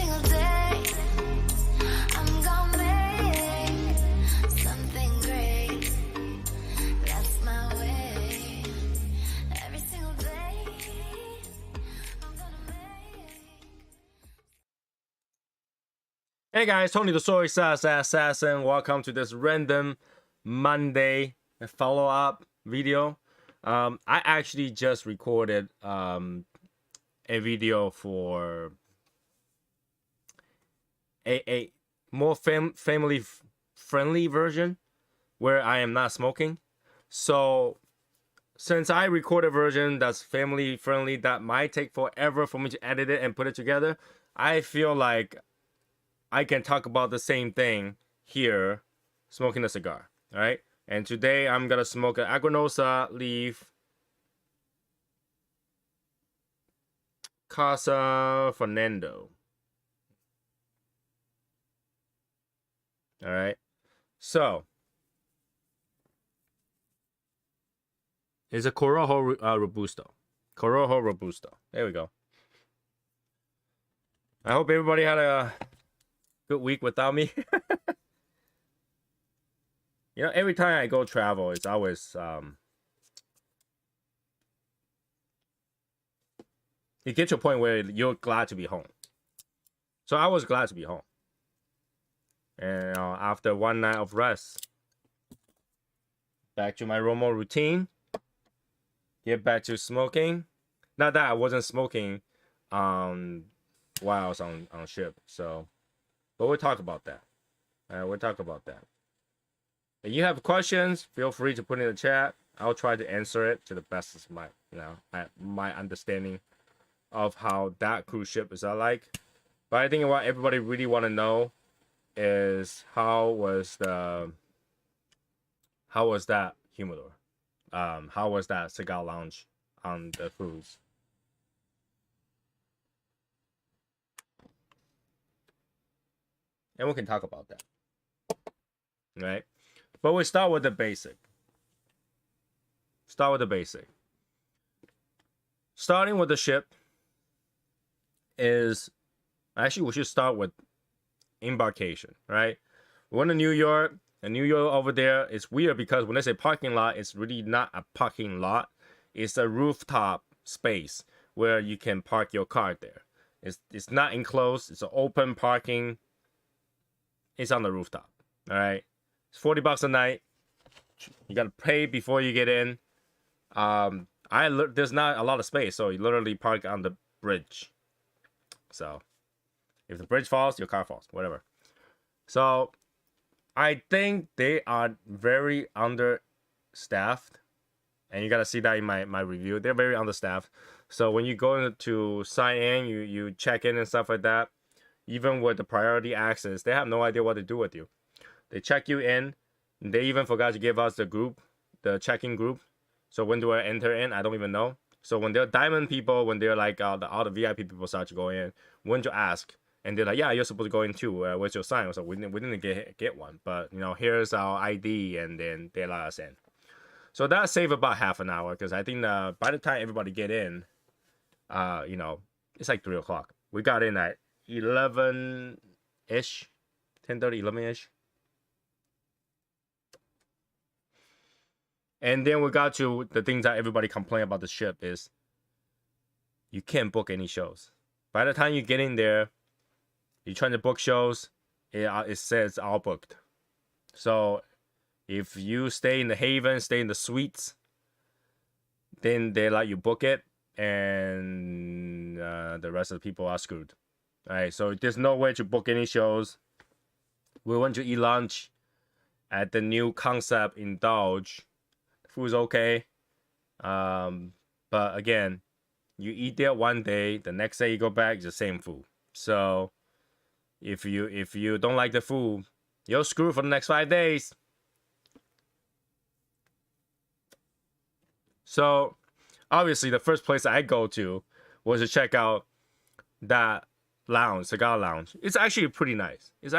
single day, I'm gonna make something great. That's my way. Every single day, I'm gonna make. Hey guys, Tony the Soy Sauce Assassin. Welcome to this random Monday follow-up video. I actually just recorded a video for a more family friendly version where I am not smoking. So since I record a version that's family friendly that might take forever for me to edit it and put it together, I feel like I can talk about the same thing here, smoking a cigar, all right? And today I'm gonna smoke an Agranosa leaf Casa Fernando. All right, so it's a Corojo Robusto. Corojo Robusto. There we go. I hope everybody had a good week without me. You know, every time I go travel, it's always it gets to a point where you're glad to be home. So I was glad to be home. And after one night of rest, back to my normal routine. Get back to smoking. Not that I wasn't smoking while I was on ship. So, but we'll talk about that. We'll talk about that. If you have questions, feel free to put in the chat. I'll try to answer it to the best of my understanding of how that cruise ship is like. But I think what everybody really want to know is how was that humidor? How was that cigar lounge on the cruise? And we can talk about that. Right? But we start with the basic. Starting with the ship is actually we should start with Embarkation, right? We went to New York, and New York over there is weird because when they say parking lot, it's really not a parking lot. It's a rooftop space where you can park your car there. It's not enclosed. It's an open parking. It's on the rooftop. All right. It's $40 a night. You gotta pay before you get in. There's not a lot of space, so you literally park on the bridge. So if the bridge falls, your car falls, whatever. So I think they are very understaffed, and you gotta see that in my review. They're very understaffed. So when you go to sign in, you check in and stuff like that. Even with the priority access, they have no idea what to do with you. They check you in. They even forgot to give us the check-in group. So when do I enter in? I don't even know. So when they're diamond people, when they're like all the VIP people start to go in, when you ask, and they're like, yeah, you're supposed to go in too. Where's your sign? So we didn't get one, but you know, here's our ID, and then they let us in. So that saved about half an hour because I think by the time everybody get in, you know, it's like 3 o'clock. We got in at 11-ish, 10:30, 11-ish. And then we got to the things that everybody complain about the ship is you can't book any shows. By the time you get in there, you're trying to book shows, it says all booked. So if you stay in the Haven, stay in the suites, then they let you book it, and the rest of the people are screwed. All right, so there's no way to book any shows. We went to eat lunch at the new concept in Dodge. Food's okay, but again, you eat there one day, the next day you go back, it's the same food. So if you don't like the food, you're screwed for the next 5 days. So obviously the first place I go to was to check out that lounge, cigar lounge. It's actually pretty nice. It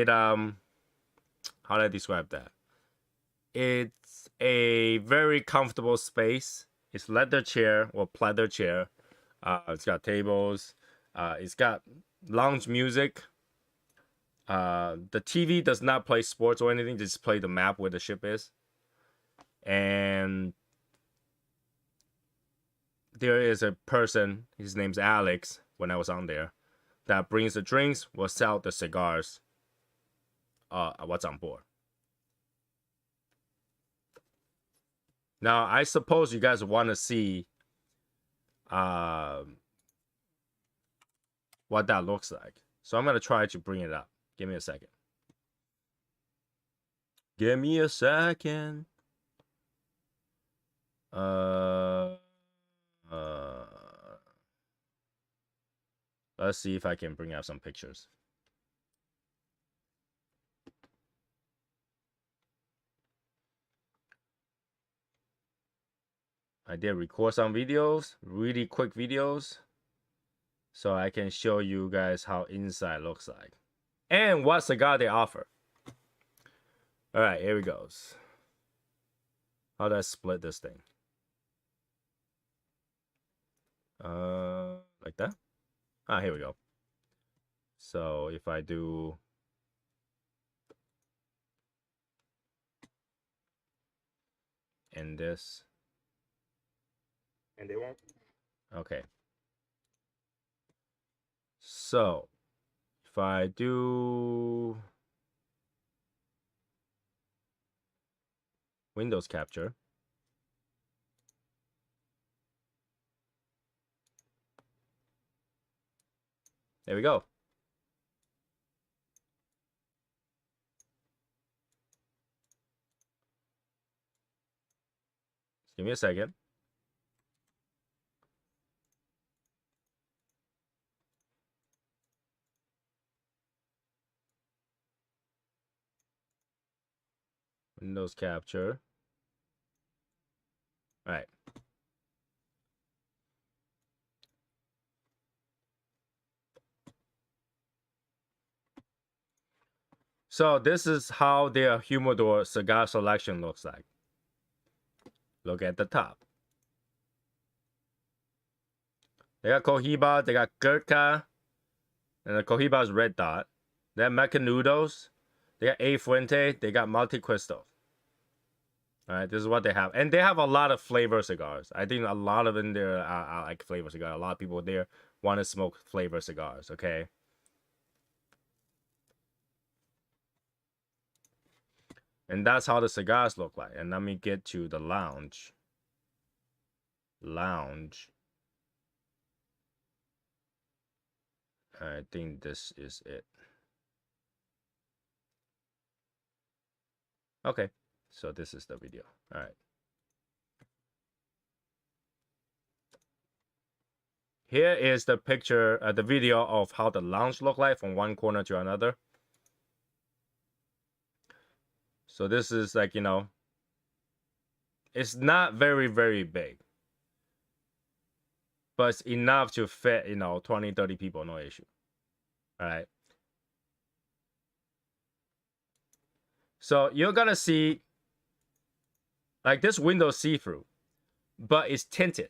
how do I describe that? It's a very comfortable space. It's leather chair or pleather chair. It's got tables. It's got lounge music. The TV does not play sports or anything, just play the map where the ship is. And there is a person, his name's Alex, when I was on there, that brings the drinks, will sell the cigars, what's on board. Now, I suppose you guys want to see what that looks like. So I'm going to try to bring it up. Give me a second. Give me a second. Let's see if I can bring up some pictures. I did record some videos, really quick videos, so I can show you guys how inside looks like and what cigar they offer. All right, here it goes. How do I split this thing? Like that. Here we go. So if I do and this, And they won't. okay. So if I do Windows capture, there we go. Just give me a second. Windows capture. All right. So this is how their humidor cigar selection looks like. Look at the top. They got Cohiba, they got Gurkha, and the Cohiba is red dot. They have Mecanudos, they got A Fuente, they got Multi Cristo. Alright, this is what they have. And they have a lot of flavor cigars. I think a lot of in there are like flavor cigars. A lot of people there want to smoke flavor cigars, okay? And that's how the cigars look like. And let me get to the lounge. Lounge. I think this is it. Okay, so this is the video. All right. Here is the picture, the video of how the lounge look like from one corner to another. So this is like, you know, it's not very, very big. But it's enough to fit, you know, 20, 30 people, no issue. All right. So you're gonna see, like this window see-through, but it's tinted.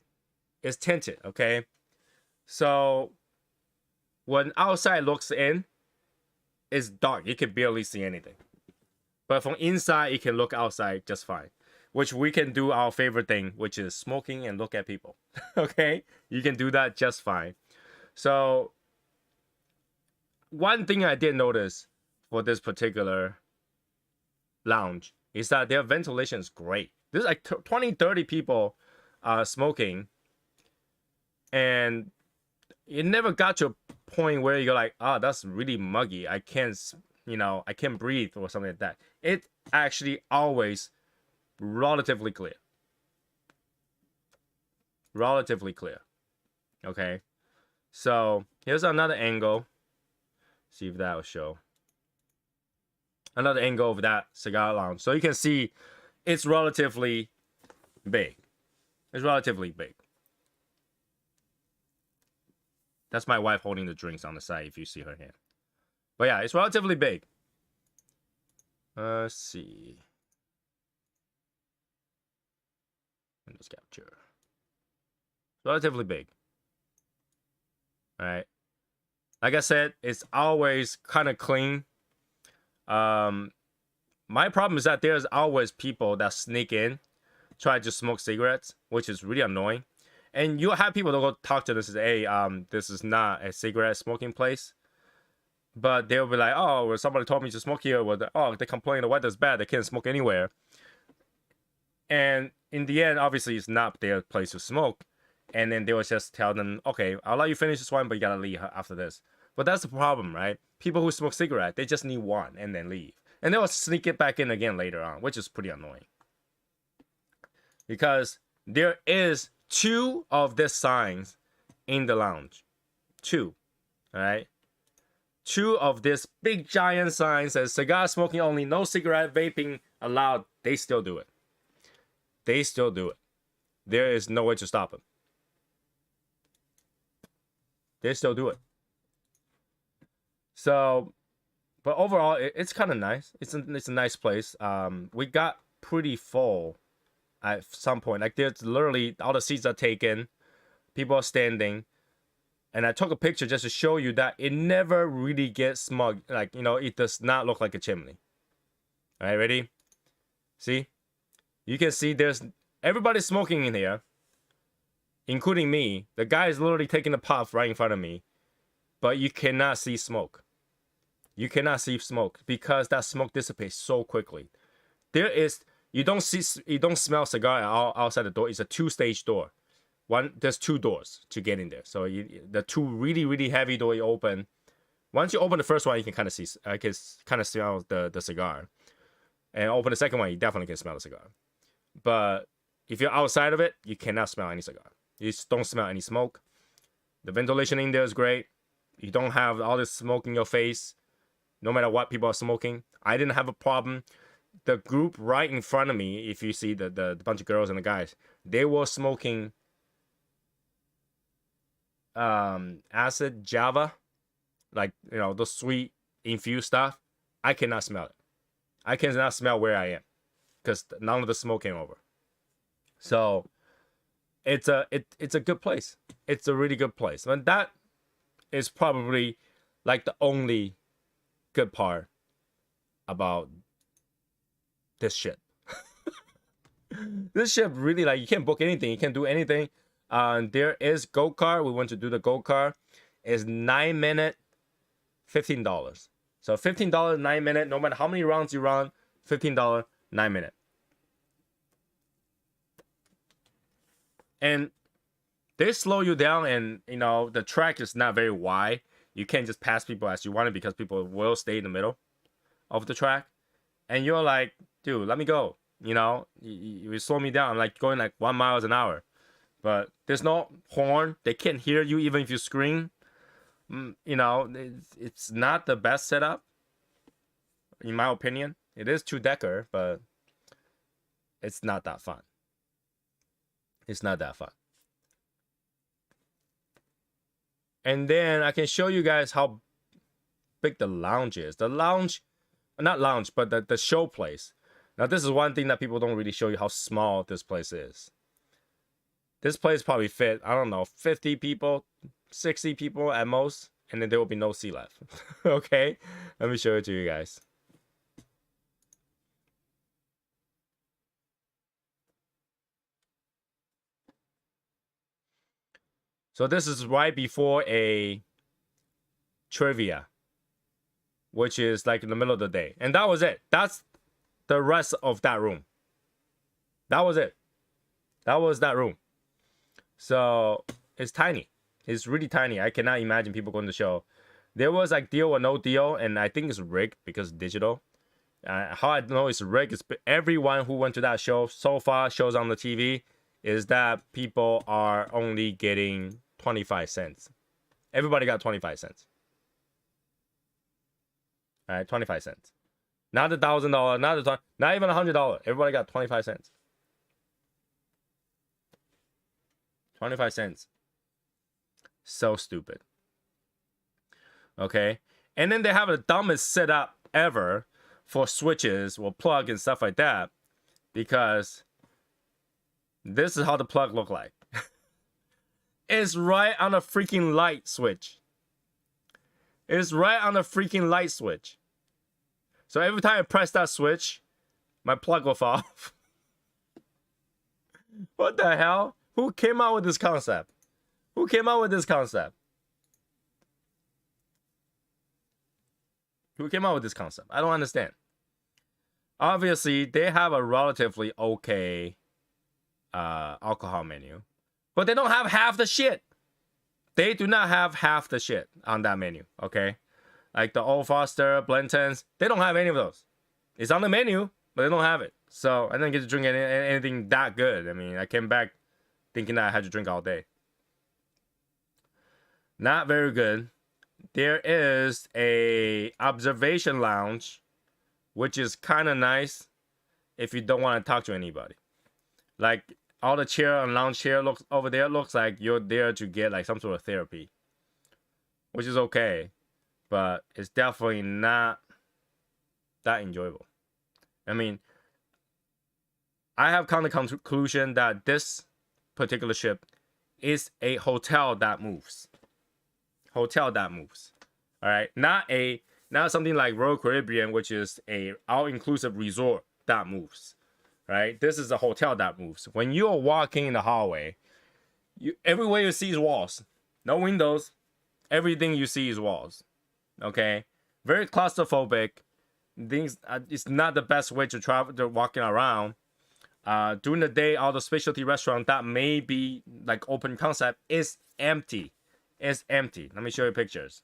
It's tinted, okay? So when outside looks in, it's dark. You can barely see anything. But from inside, you can look outside just fine. Which we can do our favorite thing, which is smoking and look at people. Okay? You can do that just fine. So one thing I did notice for this particular lounge is that their ventilation is great. There's like 20, 30 people smoking. And it never got to a point where you're like, oh, that's really muggy. I can't, you know, I can't breathe or something like that. It actually always relatively clear. Relatively clear. Okay. So here's another angle. See if that will show. Another angle of that cigar lounge. So you can see it's relatively big. It's relatively big. That's my wife holding the drinks on the side if you see her hand. But yeah, it's relatively big. Let's see. Windows capture. Relatively big. Alright. Like I said, it's always kind of clean. My problem is that there's always people that sneak in, try to smoke cigarettes, which is really annoying. And you have people that go talk to this and say, hey, this is not a cigarette smoking place. But they'll be like, oh, well, somebody told me to smoke here. Well, they complain the weather's bad. They can't smoke anywhere. And in the end, obviously, it's not their place to smoke. And then they will just tell them, okay, I'll let you finish this one, but you gotta leave after this. But that's the problem, right? People who smoke cigarette, they just need one and then leave. And they will sneak it back in again later on, which is pretty annoying. Because there is 2 of these signs in the lounge. 2, all right? 2 of this big giant signs says cigar smoking only, no cigarette vaping allowed. They still do it. They still do it. There is no way to stop them. They still do it. So, but overall, it's kind of nice. It's a nice place. We got pretty full at some point. Like there's literally all the seats are taken, people are standing, and I took a picture just to show you that it never really gets smog. Like, you know, it does not look like a chimney. All right, ready? See? You can see there's everybody smoking in here, including me. The guy is literally taking a puff right in front of me, but you cannot see smoke. You cannot see smoke because that smoke dissipates so quickly. You don't smell cigar outside the door. It's a 2-stage door. There's 2 doors to get in there. So the 2 really, really heavy door you open. Once you open the first one, you can kind of see, smell the cigar. And open the second one, you definitely can smell the cigar. But if you're outside of it, you cannot smell any cigar. You just don't smell any smoke. The ventilation in there is great. You don't have all this smoke in your face, no matter what people are smoking. I didn't have a problem. The group right in front of me, if you see the bunch of girls and the guys, they were smoking acid Java, like, you know, the sweet infused stuff. I cannot smell it. I cannot smell where I am because none of the smoke came over. So it's a good place. It's a really good place. And that is probably like the only good part about this ship. This ship really, like, you can't book anything. You can't do anything. There is go-kart. We want to do the go-kart. It's 9 minute, $15. So $15, 9 minute. No matter how many rounds you run, $15, 9 minute. And they slow you down, and you know the track is not very wide. You can't just pass people as you want it because people will stay in the middle of the track. And you're like, dude, let me go. You know, you slow me down. I'm like going like 1 mile an hour. But there's no horn. They can't hear you even if you scream. You know, it's not the best setup, in my opinion. It is 2-decker, but it's not that fun. It's not that fun. And then I can show you guys how big the lounge is. The lounge, not lounge, but the show place. Now, this is one thing that people don't really show you, how small this place is. This place probably fit, I don't know, 50 people, 60 people at most, and then there will be no seat left. Okay? Let me show it to you guys. So this is right before a trivia, which is like in the middle of the day. And that was it. That's the rest of that room. That was it. That was that room. So it's tiny. It's really tiny. I cannot imagine people going to the show. There was like deal or no deal, and I think it's rigged because it's digital. How I know it's rigged is everyone who went to that show so far, shows on the TV, is that people are only getting 25 cents. Everybody got 25 cents. All right, 25 cents. Not $1,000, not even $100. Everybody got 25 cents. 25 cents. So stupid. Okay. And then they have the dumbest setup ever for switches or plug and stuff like that, because this is how the plug look like. It's right on a freaking light switch. It's right on the freaking light switch. So every time I press that switch, my plug will fall off. What the hell? Who came out with this concept? Who came out with this concept? Who came out with this concept? I don't understand. Obviously, they have a relatively okay alcohol menu, but they don't have half the shit. They do not have half the shit on that menu, okay? Like the Old Foster, Blentons, they don't have any of those. It's on the menu, but they don't have it. So I didn't get to drink anything that good. I mean, I came back thinking that I had to drink all day. Not very good. There is a observation lounge, which is kind of nice if you don't want to talk to anybody. Like all the chair and lounge chair looks over there looks like you're there to get like some sort of therapy, which is okay, but it's definitely not that enjoyable. I mean, I have come to the conclusion that this particular ship is a hotel that moves. Hotel that moves. All right, not something like Royal Caribbean, which is a all-inclusive resort that moves. Right, this is a hotel that moves. When you are walking in the hallway, everywhere you see is walls, no windows. Everything you see is walls. Okay, very claustrophobic. Things it's not the best way to travel to walking around. During the day, all the specialty restaurant that may be like open concept is empty. It's empty. Let me show you pictures.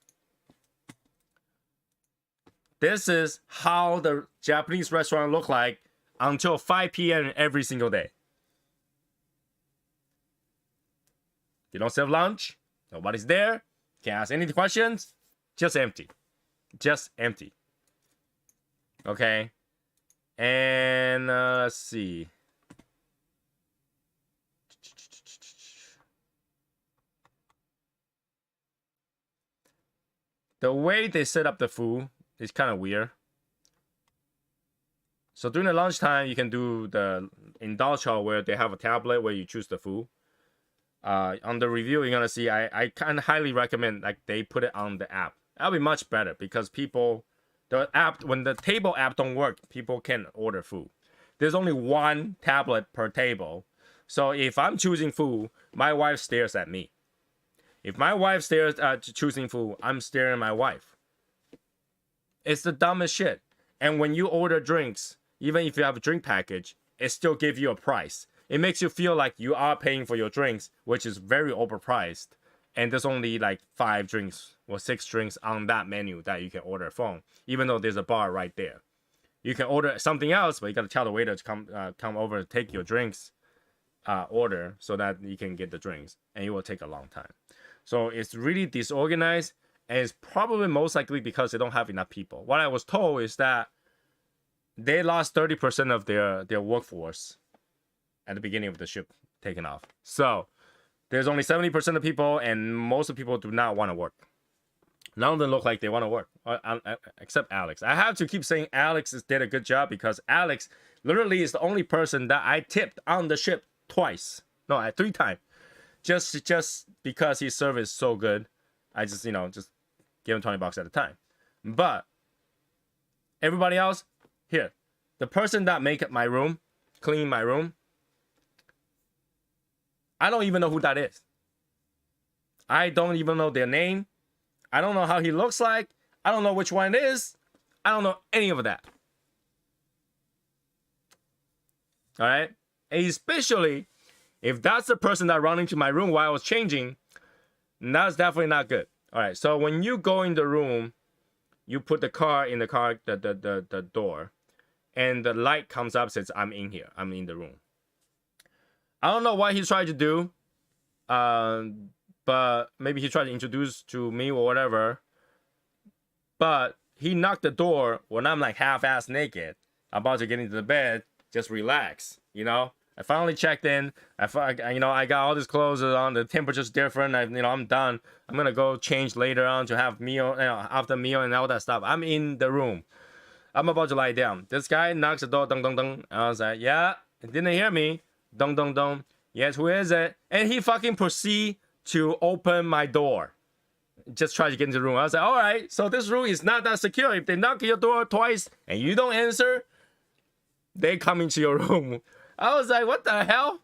This is how the Japanese restaurant look like until 5 p.m. every single day. You don't serve lunch. Nobody's there. Can't ask any questions. Just empty. Just empty. Okay. And let's see. The way they set up the food is kind of weird. So during the lunchtime, you can do the indulge hall where they have a tablet where you choose the food. On the review, you're gonna see I kind of highly recommend like they put it on the app. That'll be much better because the app, when the table app don't work, people can order food. There's only one tablet per table. So if I'm choosing food, my wife stares at me. If my wife stares at choosing food, I'm staring at my wife. It's the dumbest shit. And when you order drinks, even if you have a drink package, it still gives you a price. It makes you feel like you are paying for your drinks, which is very overpriced. And there's only like 5 drinks or 6 drinks on that menu that you can order from, even though there's a bar right there. You can order something else, but you got to tell the waiter to come over and take your drinks order so that you can get the drinks, and it will take a long time. So it's really disorganized, and it's probably most likely because they don't have enough people. What I was told is that they lost 30% of their workforce at the beginning of the ship taking off. So there's only 70% of people, and most of the people do not want to work. None of them look like they want to work, except Alex. I have to keep saying Alex did a good job because Alex literally is the only person that I tipped on the ship twice. No, 3 times. Just because his service is so good. I just, just give him $20 at a time. But everybody else, here. The person that make my room, clean my room, I don't even know who that is. I don't even know their name. I don't know how he looks like. I don't know which one it is. I don't know any of that. All right? And especially if that's the person that ran into my room while I was changing, that's definitely not good. All right, so when you go in the room, you put the car in the door, and the light comes up, says, I'm in here. I'm in the room. I don't know what he's trying to do, but maybe he tried to introduce to me or whatever. But he knocked the door when I'm like half-ass naked, about to get into the bed, just relax, I finally checked in. I got all these clothes on. The temperature's different. I'm done. I'm gonna go change later on to have meal, after meal and all that stuff. I'm in the room. I'm about to lie down. This guy knocks the door, dong dong dong. I was like, yeah, didn't hear me. Dong dong dong. Yes, who is it? And he fucking proceed to open my door. just try to get into the room. I was like, all right, so this room is not that secure. If they knock your door twice and you don't answer, they come into your room. I was like, what the hell?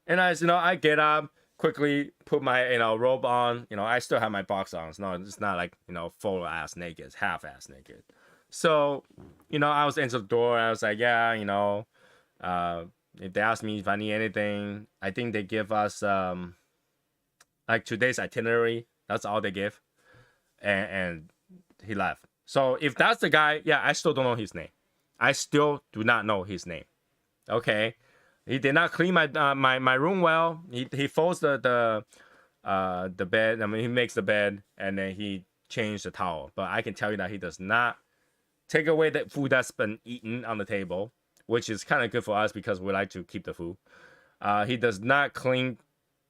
And I get up, quickly put my, robe on. I still have my box on. So no, it's not like, full ass naked. It's half ass naked. So, I was into the door. I was like, yeah, if they ask me if I need anything, I think they give us, like today's itinerary. That's all they give. And he left. So if that's the guy, yeah, I still don't know his name. I still do not know his name. Okay. He did not clean my room well. He folds the bed. I mean, he makes the bed and then he changed the towel. But I can tell you that he does not take away the food that's been eaten on the table, which is kind of good for us because we like to keep the food. He does not clean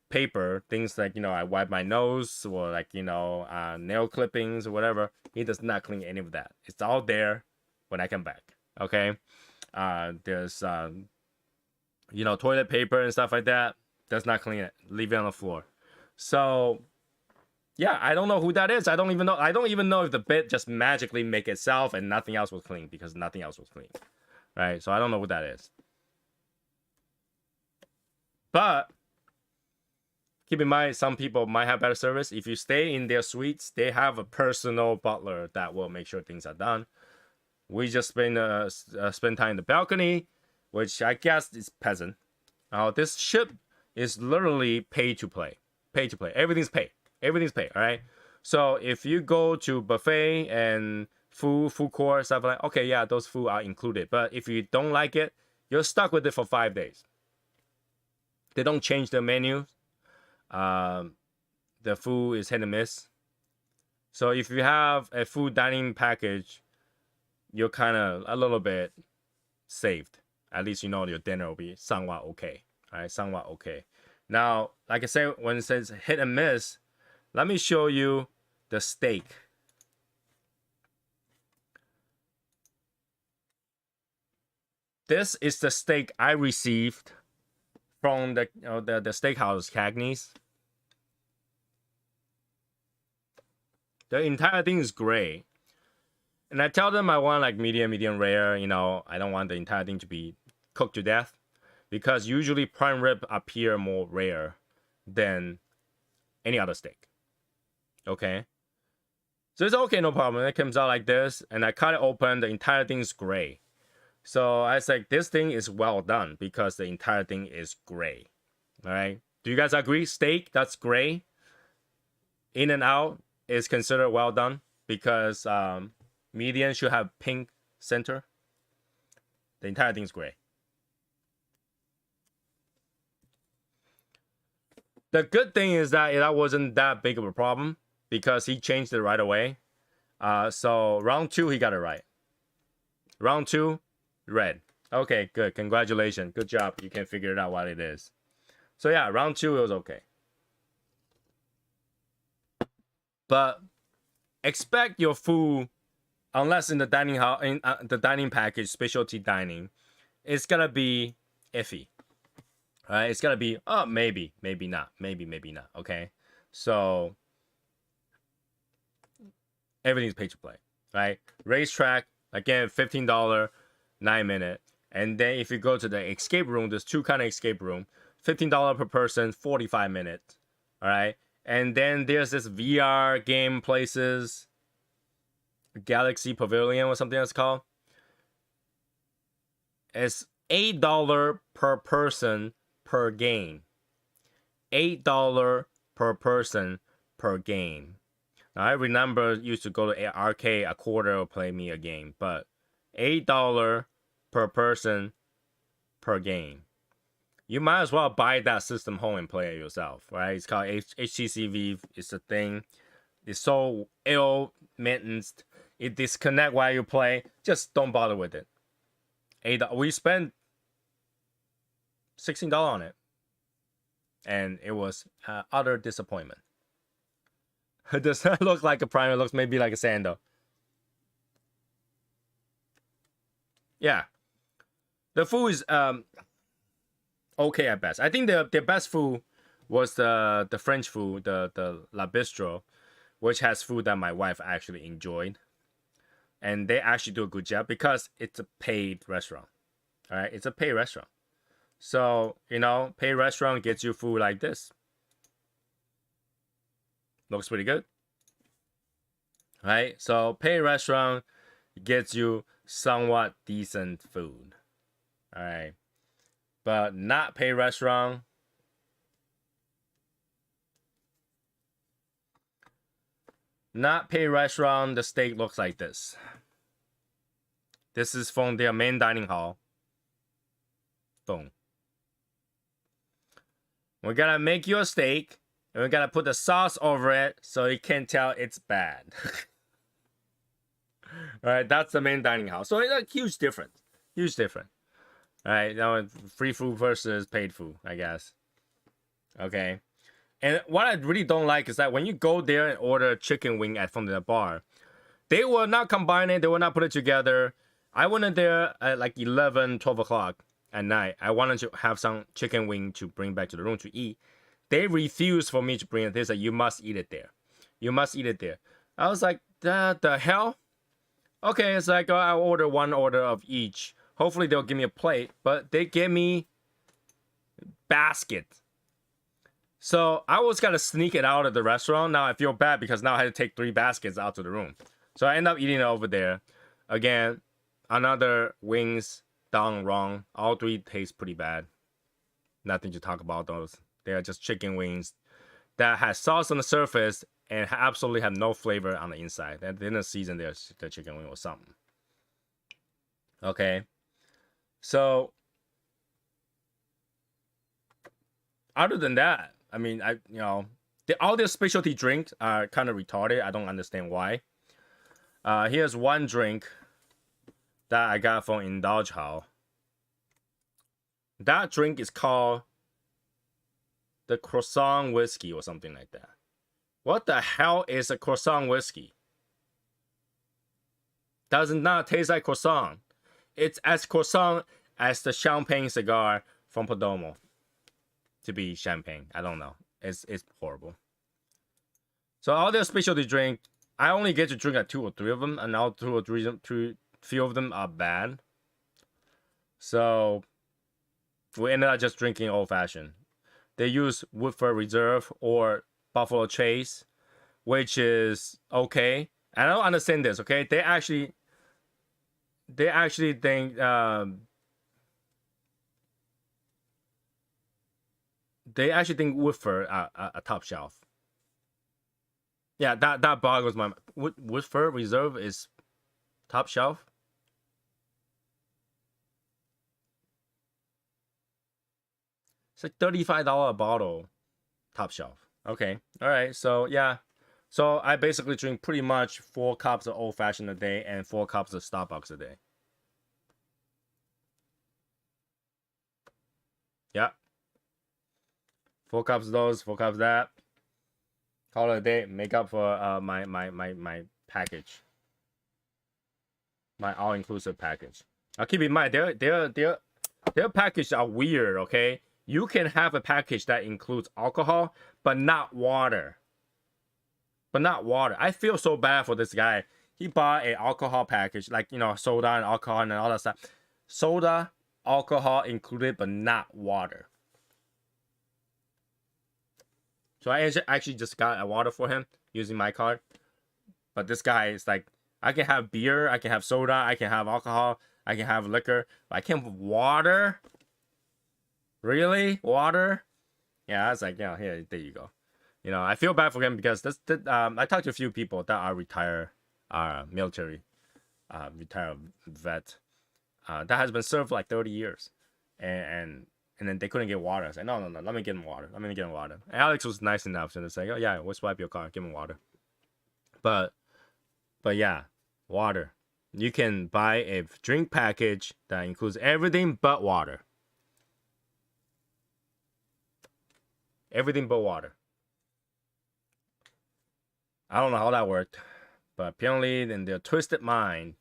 paper, things like, I wipe my nose or like, nail clippings or whatever. He does not clean any of that. It's all there when I come back. Okay. There's, toilet paper and stuff like that. Does not clean it. Leave it on the floor. So, yeah, I don't know who that is. I don't even know if the bed just magically make itself and nothing else was clean because nothing else was clean. Right? So I don't know who that is. But keep in mind, some people might have better service. If you stay in their suites, they have a personal butler that will make sure things are done. We just spend time in the balcony, which I guess is peasant. This ship is literally pay to play. Pay to play. Everything's paid. Everything's paid. All right. So if you go to buffet and food court stuff like, okay, yeah, those food are included. But if you don't like it, you're stuck with it for 5 days. They don't change the menu. The food is hit and miss. So if you have a food dining package, you're kind of a little bit saved. At least your dinner will be somewhat okay. All right, somewhat okay. Now, like I said, when it says hit and miss, let me show you the steak. This is the steak I received from the steakhouse Cagney's. The entire thing is gray. And I tell them I want like medium rare. I don't want the entire thing to be cooked to death because usually prime rib appear more rare than any other steak. Okay. So it's okay, no problem. It comes out like this and I cut it open. The entire thing is gray. So I was like, this thing is well done because the entire thing is gray. All right. Do you guys agree? Steak that's gray in and out is considered well done because median should have pink center. The entire thing's gray. The good thing is that that wasn't that big of a problem because he changed it right away. So round 2, he got it right. Round 2, red. Okay, good. Congratulations. Good job. You can figure it out what it is. So yeah, round 2, it was okay. But expect your food, unless in the dining hall, in the dining package, specialty dining, it's gonna be iffy. All right, it's gonna be maybe not, maybe not. Okay, so everything's pay to play, right? Racetrack again, $15, 9-minute, and then if you go to the escape room, there's 2 kind of escape room, $15 per person, 45 minutes. All right, and then there's this VR game places. Galaxy Pavilion or something that's called. It's $8 per person per game. $8 per person per game. Now, I remember used to go to an arcade a quarter or play me a game, but $8 per person per game. You might as well buy that system home and play it yourself, right? It's called HTC Vive. It's a thing. It's so ill maintenance. It disconnect while you play. Just don't bother with it. We spent $16 on it, and it was utter disappointment. It does not look like a Prime. It looks maybe like a sandal. Yeah, the food is okay at best. I think the best food was the French food, the La Bistro, which has food that my wife actually enjoyed. And they actually do a good job because it's a paid restaurant. All right, it's a paid restaurant. So, you know, paid restaurant gets you food like this. Looks pretty good. Right? So, paid restaurant gets you somewhat decent food. All right. But not paid restaurant. Not paid restaurant, the steak looks like this. This is from their main dining hall. Boom. We're gonna make you a steak, and we're gonna put the sauce over it so you can't tell it's bad. Alright, that's the main dining hall. So it's a huge difference. Huge difference. Alright, now free food versus paid food, I guess. Okay. And what I really don't like is that when you go there and order chicken wing from the bar, they will not combine it. They will not put it together. I went in there at like 11, 12 o'clock at night. I wanted to have some chicken wing to bring back to the room to eat. They refused for me to bring it. They said, you must eat it there. You must eat it there. I was like, the hell? Okay, it's like, I'll order one order of each. Hopefully they'll give me a plate. But they gave me basket. So I was gonna sneak it out of the restaurant. Now I feel bad because now I had to take 3 baskets out to the room. So I end up eating it over there. Again, another wings done wrong. All 3 taste pretty bad. Nothing to talk about those. They are just chicken wings that has sauce on the surface and absolutely have no flavor on the inside. They didn't season their chicken wing or something. Okay. So other than that, I mean, all their specialty drinks are kind of retarded. I don't understand why. Here's one drink that I got from Indulge Hall. That drink is called the Croissant Whiskey or something like that. What the hell is a croissant whiskey? Does not taste like croissant. It's as croissant as the champagne cigar from Perdomo. To be champagne, I don't know. It's horrible. So all their specialty drink, I only get to drink like 2 or 3 of them, and all 2 or 3 few of them are bad. So we ended up just drinking old fashioned. They use Woodford Reserve or Buffalo Trace, which is okay. I don't understand this. Okay, they actually think Woodford a top shelf. Yeah, that boggles my mind. Woodford Reserve is top shelf. It's like $35 a bottle, top shelf. Okay, all right. So yeah, so I basically drink pretty much 4 cups of old fashioned a day and 4 cups of Starbucks a day. Yeah. 4 cups of those, 4 cups of that. Call it a day. Make up for my package, my all-inclusive package. Now keep in mind, their packages are weird. Okay, you can have a package that includes alcohol, but not water. I feel so bad for this guy. He bought an alcohol package, like, you know, soda and alcohol and all that stuff. Soda, alcohol included, but not water. So I actually just got a water for him using my card. But this guy is like, I can have beer, I can have soda, I can have alcohol, I can have liquor, but I can't have water? Really? Water? Yeah, I was like, yeah, here, there you go. You know, I feel bad for him because I talked to a few people that are retired military, retired vet, that has been served for like 30 years. And then they couldn't get water. I said, no, let me get him water. And Alex was nice enough to say, oh yeah, we'll swipe your card, give him water. But yeah, water. You can buy a drink package that includes everything but water. Everything but water. I don't know how that worked, but apparently in their twisted mind,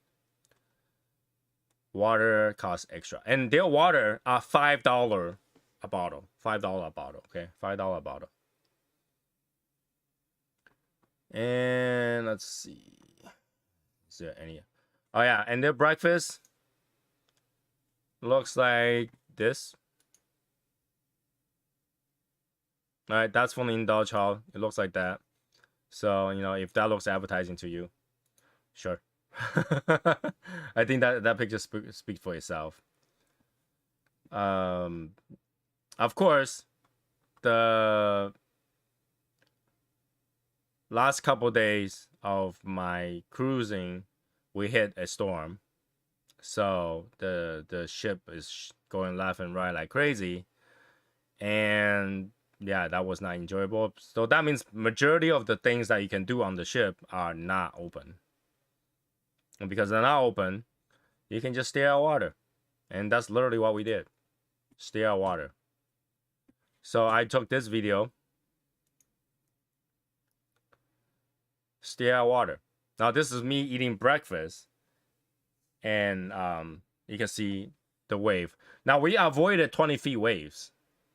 water costs extra. And their water are $5 a bottle. $5 a bottle, okay? $5 a bottle. And let's see. Is there any? Oh yeah, and their breakfast looks like this. All right, that's from the Indulge Hall. It looks like that. So, you know, if that looks appetizing to you, sure. I think that picture speaks for itself. Of course, the last couple days of my cruising, we hit a storm. So the ship is going left and right like crazy. And yeah, that was not enjoyable. So that means majority of the things that you can do on the ship are not open. And because they're not open, you can just stare at water. And that's literally what we did. Stare at water. So I took this video. Stare at water. Now this is me eating breakfast. And you can see the wave. Now we avoided 20 feet waves.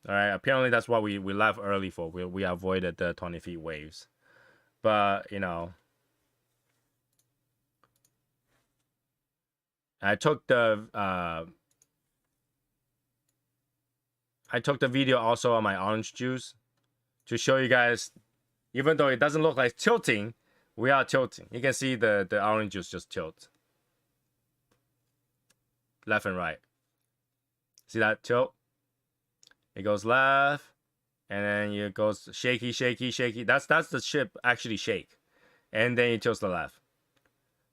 All right, apparently that's what we left early for. We avoided the 20 feet waves. But, you know, I took the video also on my orange juice to show you guys, even though it doesn't look like tilting, we are tilting. You can see the orange juice just tilt. Left and right. See that tilt? It goes left, and then it goes shaky, shaky, shaky. That's the ship actually shake, and then it tilts to the left.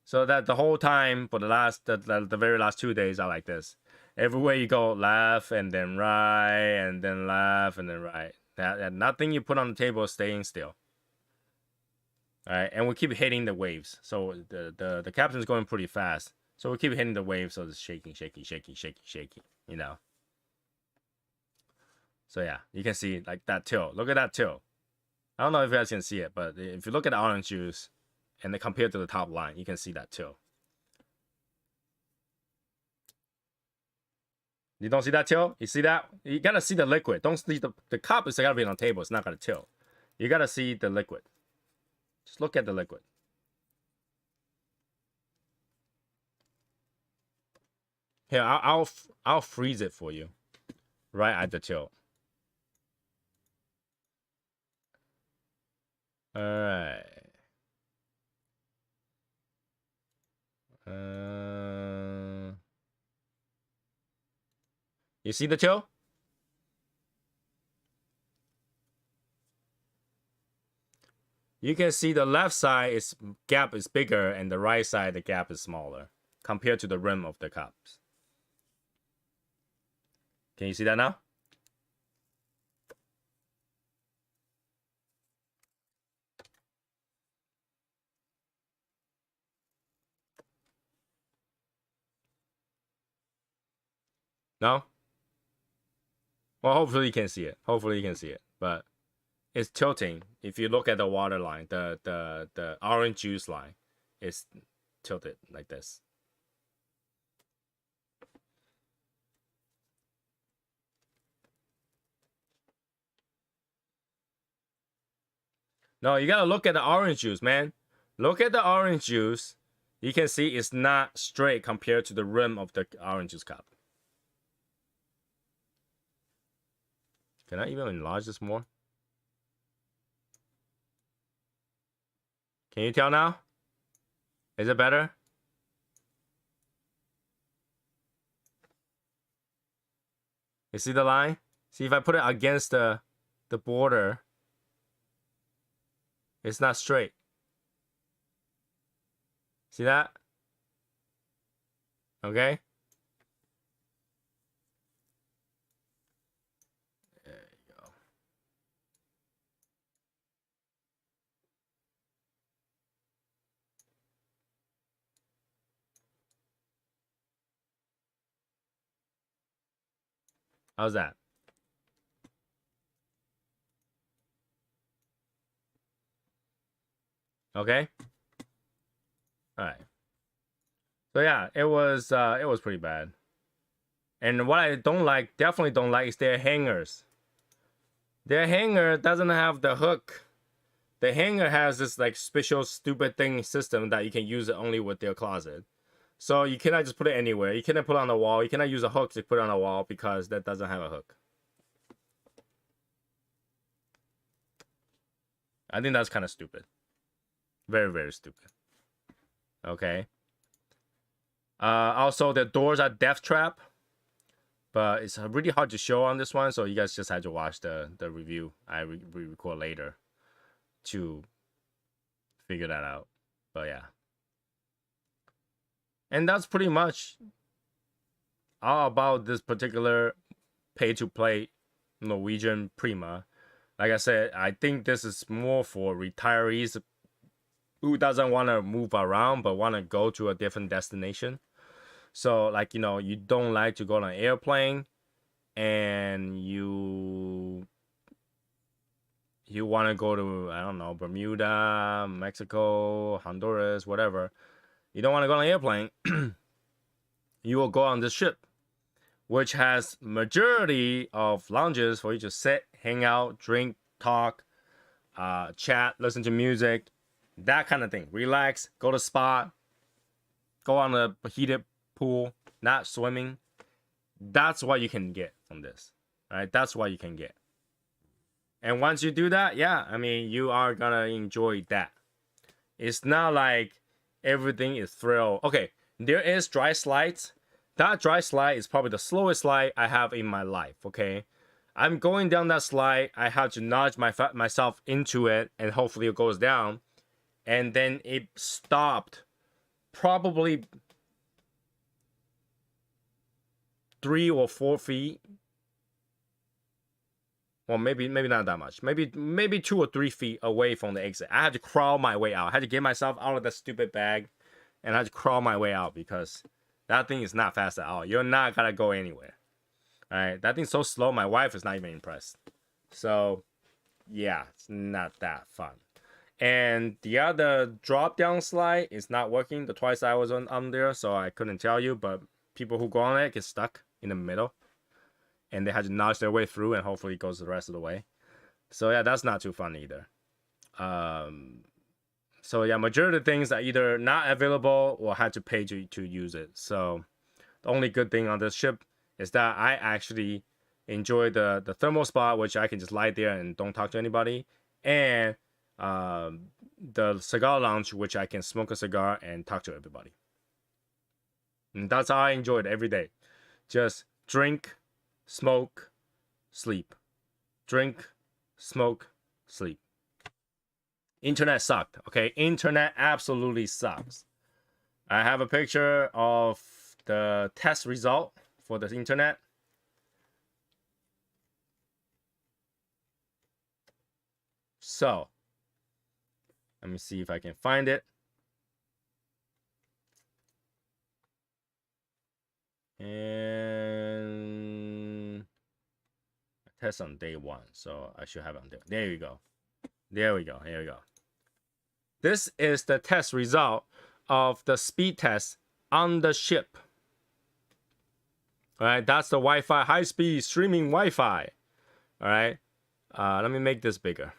So that the whole time for the very last 2 days are like this. Everywhere you go, left and then right, and then left and then right. That nothing you put on the table is staying still. All right, and we keep hitting the waves. So the captain's going pretty fast. So we keep hitting the waves, so it's shaking, shaky, shaky, shaky, shaky. You know. So yeah, you can see like that tilt. Look at that tilt. I don't know if you guys can see it, but if you look at the orange juice and then compare to the top line, you can see that tilt. You don't see that tilt? You see that? You gotta see the liquid. Don't see the cup is gotta be on the table. It's not gonna tilt. You gotta see the liquid. Just look at the liquid. Here, I'll freeze it for you, right at the tilt. All right. You see the tilt? You can see the left side gap is bigger and the right side the gap is smaller compared to the rim of the cups. Can you see that now? No? Well, hopefully you can see it. Hopefully you can see it. But it's tilting. If you look at the water line, the orange juice line is tilted like this. No, you gotta look at the orange juice, man. Look at the orange juice. You can see it's not straight compared to the rim of the orange juice cup. Can I even enlarge this more? Can you tell now? Is it better? You see the line? See, if I put it against the border, it's not straight. See that? Okay. There you go. How's that? Okay. All right. So yeah, it was pretty bad. And what I don't like, definitely don't like, is their hangers. Their hanger doesn't have the hook the hanger has this like special stupid thing system that you can use it only with your closet. So you cannot just put it anywhere. You cannot put it on the wall. You cannot use a hook to put it on the wall because that doesn't have a hook. I think that's kind of stupid. Very, very stupid. Okay. Also, the doors are death trap. But it's really hard to show on this one, so you guys just had to watch the review I record later to figure that out. But yeah. And that's pretty much all about this particular pay-to-play Norwegian Prima. Like I said, I think this is more for retirees who doesn't want to move around but want to go to a different destination. So, like, you know, you don't like to go on an airplane and you want to go to, I don't know, Bermuda, Mexico, Honduras, whatever. You don't want to go on an airplane. You will go on this ship, which has majority of lounges for you to sit, hang out, drink, talk, chat, listen to music, that kind of thing. Relax, go to spa, go on a heated pool, not swimming. That's what you can get from this. All right, that's what you can get. And once you do that, yeah, I mean, you are gonna enjoy that. It's not like everything is thrill. Okay, there is dry slides. That dry slide is probably the slowest slide I have in my life. Okay, I'm going down that slide. I have to nudge myself into it, and hopefully it goes down. And then it stopped probably 3 or 4 feet. Well, maybe not that much. Maybe 2 or 3 feet away from the exit. I had to crawl my way out. I had to get myself out of that stupid bag, and I had to crawl my way out because that thing is not fast at all. You're not gonna go anywhere. All right, that thing's so slow. My wife is not even impressed. So, yeah, it's not that fun. And the other drop down slide is not working. The twice I was on there, so I couldn't tell you. But people who go on it get stuck in the middle, and they had to nudge their way through, and hopefully it goes the rest of the way. So yeah, that's not too fun either. So yeah, majority of things are either not available or had to pay to use it. So the only good thing on this ship is that I actually enjoy the thermal spot, which I can just lie there and don't talk to anybody, and the cigar lounge, which I can smoke a cigar and talk to everybody. And that's how I enjoy it every day. Just drink, smoke, sleep. Drink, smoke, sleep. Internet sucked, okay? Internet absolutely sucks. I have a picture of the test result for the internet. So, let me see if I can find it. And test on day 1, so I should have it on there. There we go. There we go. Here we go. This is the test result of the speed test on the ship. All right, that's the Wi-Fi, high-speed streaming Wi-Fi. All right, let me make this bigger.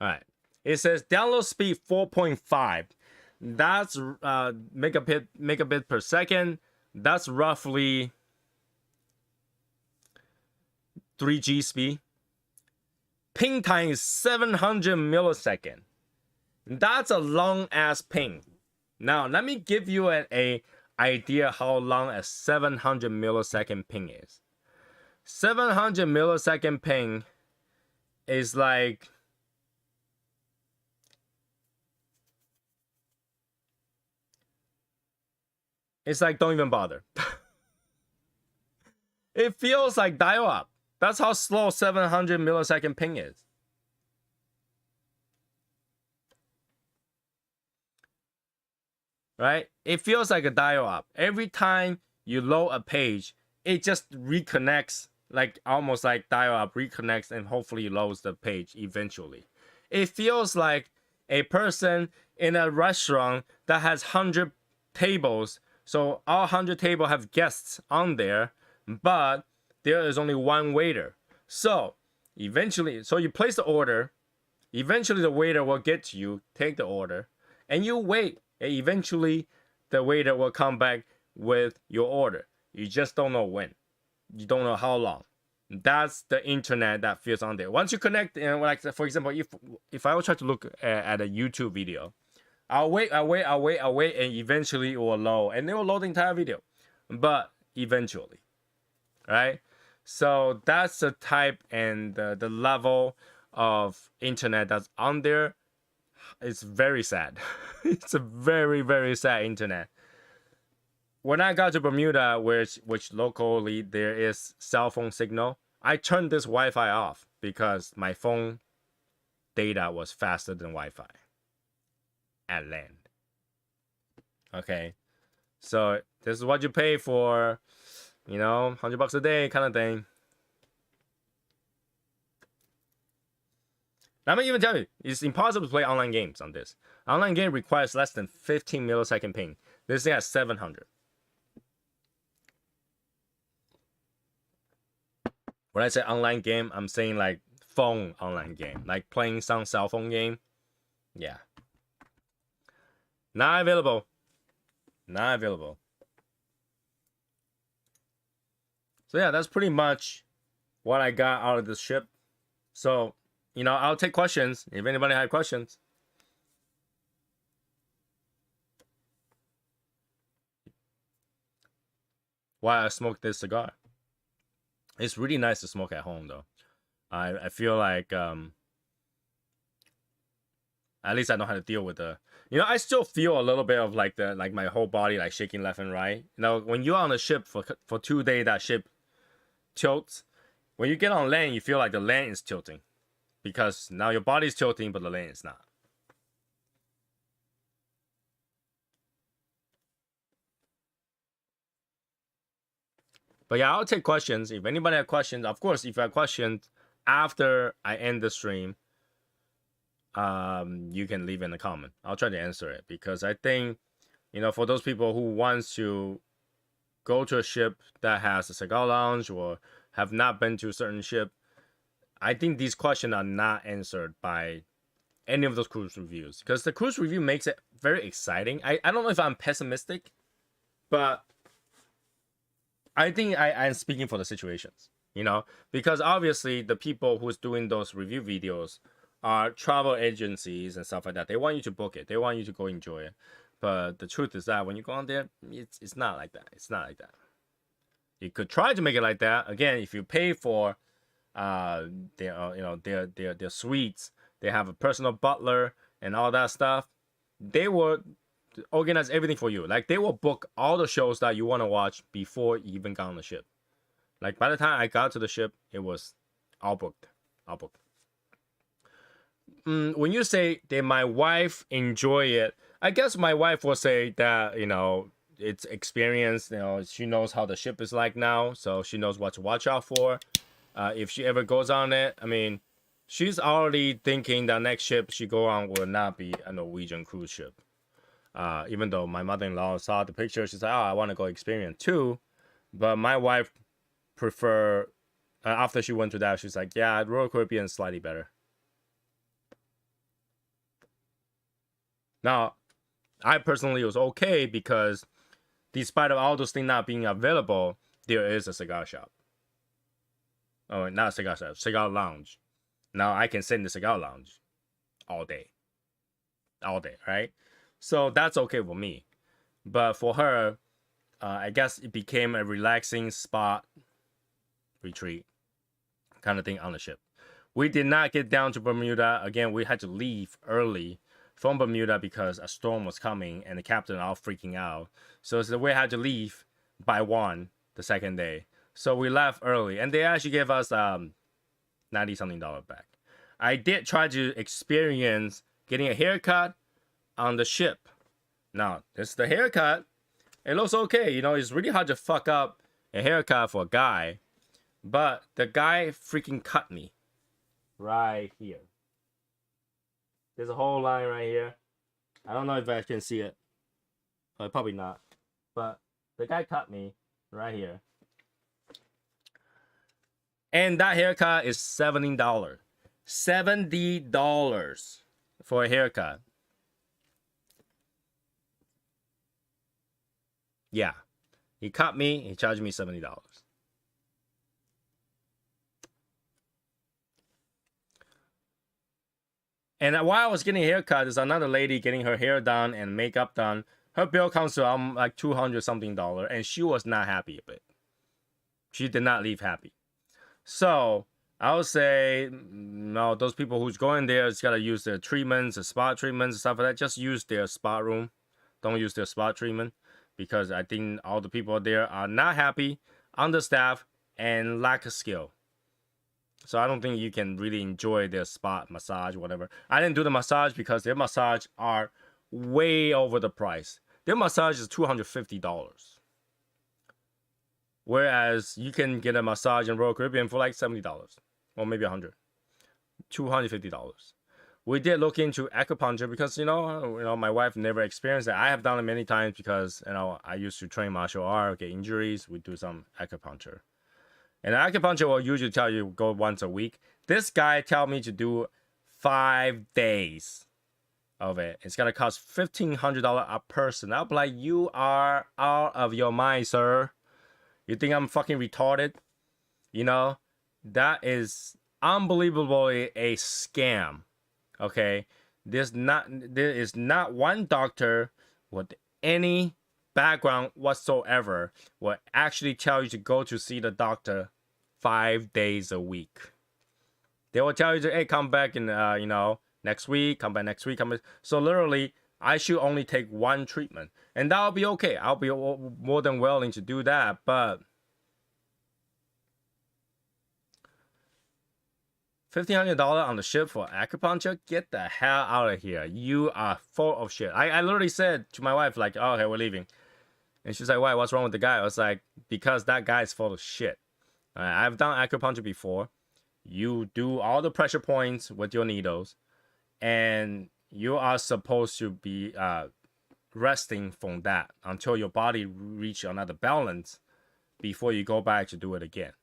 All right, it says download speed 4.5. That's megabit per second. That's roughly 3G speed. Ping time is 700 millisecond. That's a long ass ping. Now let me give you an idea how long a 700 millisecond ping is. 700 millisecond ping is like don't even bother. It feels like dial up. That's how slow 700 millisecond ping is. Right? It feels like a dial up. Every time you load a page, it just reconnects, like almost like dial up reconnects, and hopefully loads the page eventually. It feels like a person in a restaurant that has 100 tables. So all 100 tables have guests on there, but there is only one waiter. So eventually, so you place the order. Eventually, the waiter will get to you, take the order, and you wait. And eventually, the waiter will come back with your order. You just don't know when. You don't know how long. That's the internet that feels on there. Once you connect, like for example, if I will try to look at a YouTube video, I'll wait, and eventually it will load, and it will load the entire video. But eventually, right? So that's the type and the level of internet that's on there. It's very sad. It's a very, very sad internet. When I got to Bermuda, which locally there is cell phone signal, I turned this Wi-Fi off because my phone data was faster than Wi-Fi at land. Okay, so this is what you pay for, you know, $100 a day kind of thing. Let me even tell you, it's impossible to play online games on this. Online game requires less than 15 millisecond ping. This thing has 700. When I say online game, I'm saying like phone online game, like playing some cell phone game. Yeah. Not available. Not available. So yeah, that's pretty much what I got out of this ship. So, you know, I'll take questions if anybody had questions. Why I smoke this cigar? It's really nice to smoke at home, though. I feel like at least I know how to deal with the. You know, I still feel a little bit of like my whole body like shaking left and right. You know, when you're on a ship for 2 days, that ship tilts. When you get on land, you feel like the land is tilting, because now your body's tilting, but the land is not. But yeah, I'll take questions. If anybody has questions, of course, if you have questions after I end the stream, you can leave in a comment. I'll try to answer it, because I think, you know, for those people who wants to go to a ship that has a cigar lounge or have not been to a certain ship, I think these questions are not answered by any of those cruise reviews, because the cruise review makes it very exciting. I don't know if I'm pessimistic, but I think I'm speaking for the situations, you know, because obviously the people who's doing those review videos are travel agencies and stuff like that. They want you to book it. They want you to go enjoy it. But the truth is that when you go on there, it's not like that. It's not like that. You could try to make it like that. Again, if you pay for their suites, they have a personal butler and all that stuff, they will organize everything for you. Like, they will book all the shows that you want to watch before you even got on the ship. Like, by the time I got to the ship, it was all booked. All booked. When you say that my wife enjoy it, I guess my wife will say that, you know, it's experience. You know, she knows how the ship is like now, so she knows what to watch out for. If she ever goes on it, I mean, she's already thinking that next ship she go on will not be a Norwegian cruise ship. Even though my mother-in-law saw the picture, she's like, "Oh, I want to go experience too." But my wife prefer, after she went to that, she's like, "Yeah, Royal Caribbean is slightly better." Now, I personally was okay, because despite of all those things not being available, there is a cigar shop. Oh, not a cigar shop, cigar lounge. Now I can sit in the cigar lounge all day, right? So that's okay for me. But for her, I guess it became a relaxing spot, retreat kind of thing on the ship. We did not get down to Bermuda. Again, we had to leave early from Bermuda because a storm was coming and the captain all freaking out. So we had to leave by 1 the second day. So we left early, and they actually gave us $90-something back. I did try to experience getting a haircut on the ship. Now, this is the haircut. It looks okay. You know, it's really hard to fuck up a haircut for a guy. But the guy freaking cut me right here. There's a whole line right here. I don't know if I can see it. Probably not. But the guy cut me right here. And that haircut is $70. $70 for a haircut. Yeah. He cut me, he charged me $70. And while I was getting a haircut, there's another lady getting her hair done and makeup done. Her bill comes to like $200 something, and she was not happy with it. She did not leave happy. So I would say, no, those people who's going there just gotta use their treatments, the spa treatments, and stuff like that. Just use their spa room. Don't use their spa treatment, because I think all the people there are not happy, understaffed, and lack of skill. So I don't think you can really enjoy their spa massage, whatever. I didn't do the massage because their massage are way over the price. Their massage is $250. Whereas you can get a massage in Royal Caribbean for like $70 or maybe $100. $250. We did look into acupuncture because you know my wife never experienced it. I have done it many times because I used to train martial art, get injuries. We do some acupuncture. And acupuncture will usually tell you go once a week. This guy tell me to do 5 days of it. It's gonna cost $1,500 a person. I'll be like, you are out of your mind, sir. You think I'm fucking retarded? That is unbelievably a scam. Okay, there is not one doctor with any background whatsoever will actually tell you to go to see the doctor 5 days a week. They will tell you to, hey, come back in next week, come back next week, come back. So literally I should only take one treatment, and that'll be okay. I'll be more than willing to do that. But $1,500 on the ship for acupuncture? Get the hell out of here. You are full of shit. I literally said to my wife, like, oh, okay, we're leaving. And she's like, why? What's wrong with the guy? I was like, because that guy is full of shit. I've done acupuncture before. You do all the pressure points with your needles, and you are supposed to be resting from that until your body reach another balance before you go back to do it again.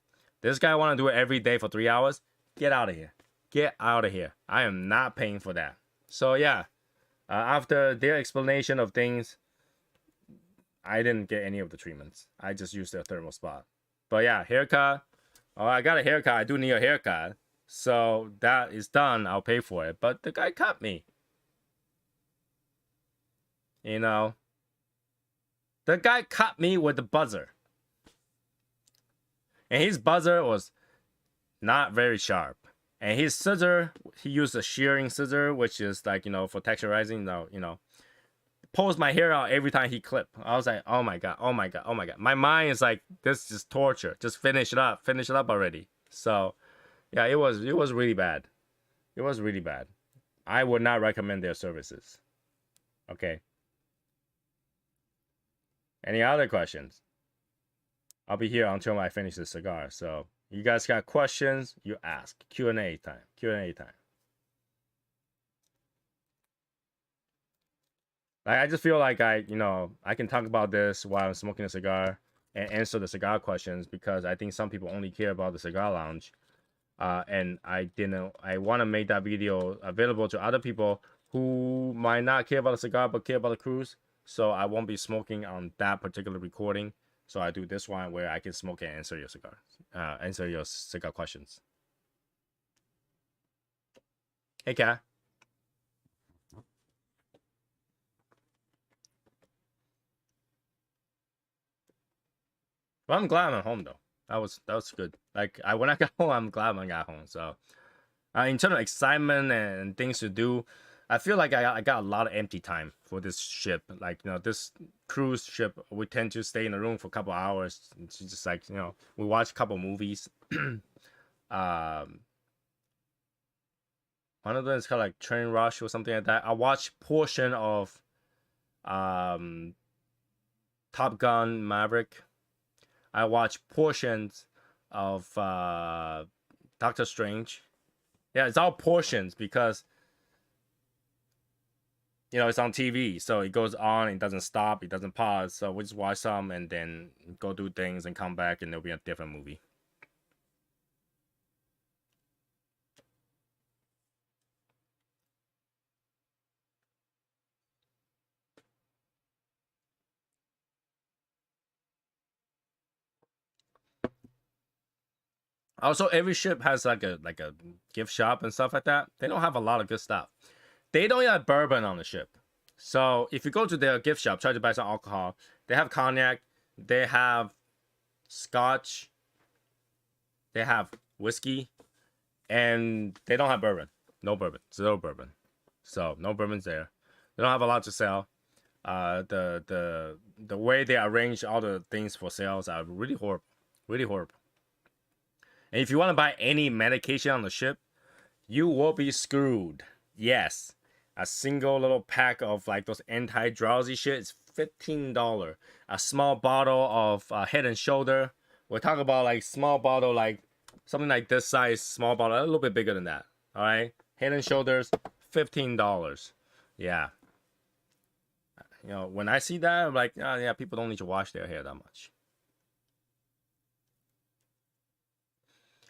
This guy want to do it every day for 3 hours. Get out of here. Get out of here. I am not paying for that. So yeah, after their explanation of things, I didn't get any of the treatments. I just used their thermal spa. But yeah, haircut. Oh, I got a haircut. I do need a haircut. So that is done. I'll pay for it. But the guy cut me. The guy cut me with the buzzer. And his buzzer was not very sharp. And his scissor, he used a shearing scissor, which is like, for texturizing, pulls my hair out every time he clipped. I was like, oh my god, oh my god, oh my god. My mind is like, this is torture. Just finish it up already. So yeah, it was really bad. It was really bad. I would not recommend their services. Okay. Any other questions? I'll be here until I finish the cigar. So you guys got questions, you ask. Q&A time. Q&A time. I just feel like I can talk about this while I'm smoking a cigar and answer the cigar questions, because I think some people only care about the cigar lounge. And I want to make that video available to other people who might not care about the cigar but care about the cruise. So I won't be smoking on that particular recording. So I do this one where I can smoke and answer your cigar questions. Hey, Kat. Well, I'm glad I'm home though. That was good. Like when I got home, I'm glad I got home. So in terms of excitement and things to do, I feel like I got a lot of empty time for this ship. Like this cruise ship, we tend to stay in the room for a couple hours. It's just like we watch a couple movies. One of them is called like Train Rush or something like that. I watched portion of Top Gun Maverick. I watched portions of Doctor Strange. Yeah, it's all portions because you know, it's on TV, so it goes on, it doesn't stop, it doesn't pause. So we just watch some and then go do things and come back, and it'll be a different movie. Also, every ship has like a gift shop and stuff like that. They don't have a lot of good stuff. They don't have bourbon on the ship. So if you go to their gift shop, try to buy some alcohol, they have cognac, they have scotch, they have whiskey, and they don't have bourbon. No bourbon. Zero bourbon. So no bourbon's there. They don't have a lot to sell. The way they arrange all the things for sales are really horrible. Really horrible. And if you want to buy any medication on the ship, you will be screwed. Yes. A single little pack of like those anti-drowsy shit is $15. A small bottle of Head and Shoulder. We're talking about like small bottle, like something like this size, small bottle, a little bit bigger than that. All right. Head and Shoulders, $15. Yeah. You know, when I see that, I'm like, oh, yeah, people don't need to wash their hair that much.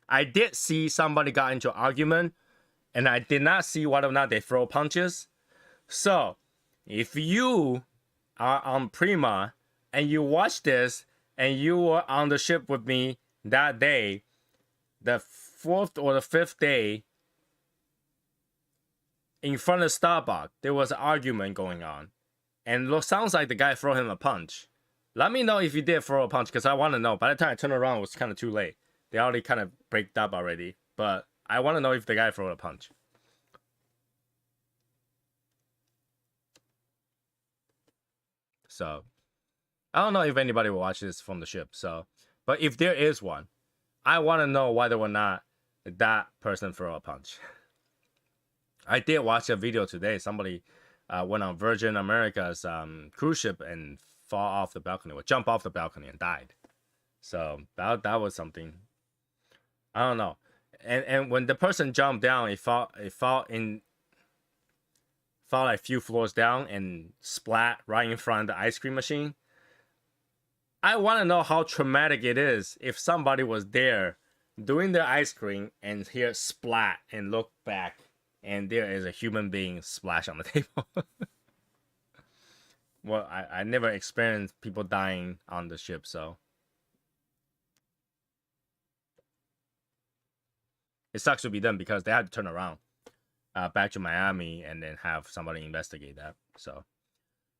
I did see somebody got into an argument, and I did not see whether or not they throw punches. So, if you are on Prima and you watch this and you were on the ship with me that day, the 4th or the 5th day, in front of Starbucks, there was an argument going on. And it sounds like the guy threw him a punch. Let me know if you did throw a punch, because I want to know. By the time I turned around, it was kind of too late. They already kind of breaked up already. But I want to know if the guy threw a punch. So, I don't know if anybody will watch this from the ship. So, but if there is one, I want to know whether or not that person threw a punch. I did watch a video today. Somebody went on Virgin America's cruise ship and fall off the balcony, or jump off the balcony and died. So that was something. I don't know. And when the person jumped down, it fell like a few floors down and splat right in front of the ice cream machine. I want to know how traumatic it is if somebody was there doing their ice cream and hear splat and look back and there is a human being splash on the table. Well, I never experienced people dying on the ship, so. It sucks to be them because they had to turn around back to Miami and then have somebody investigate that. So,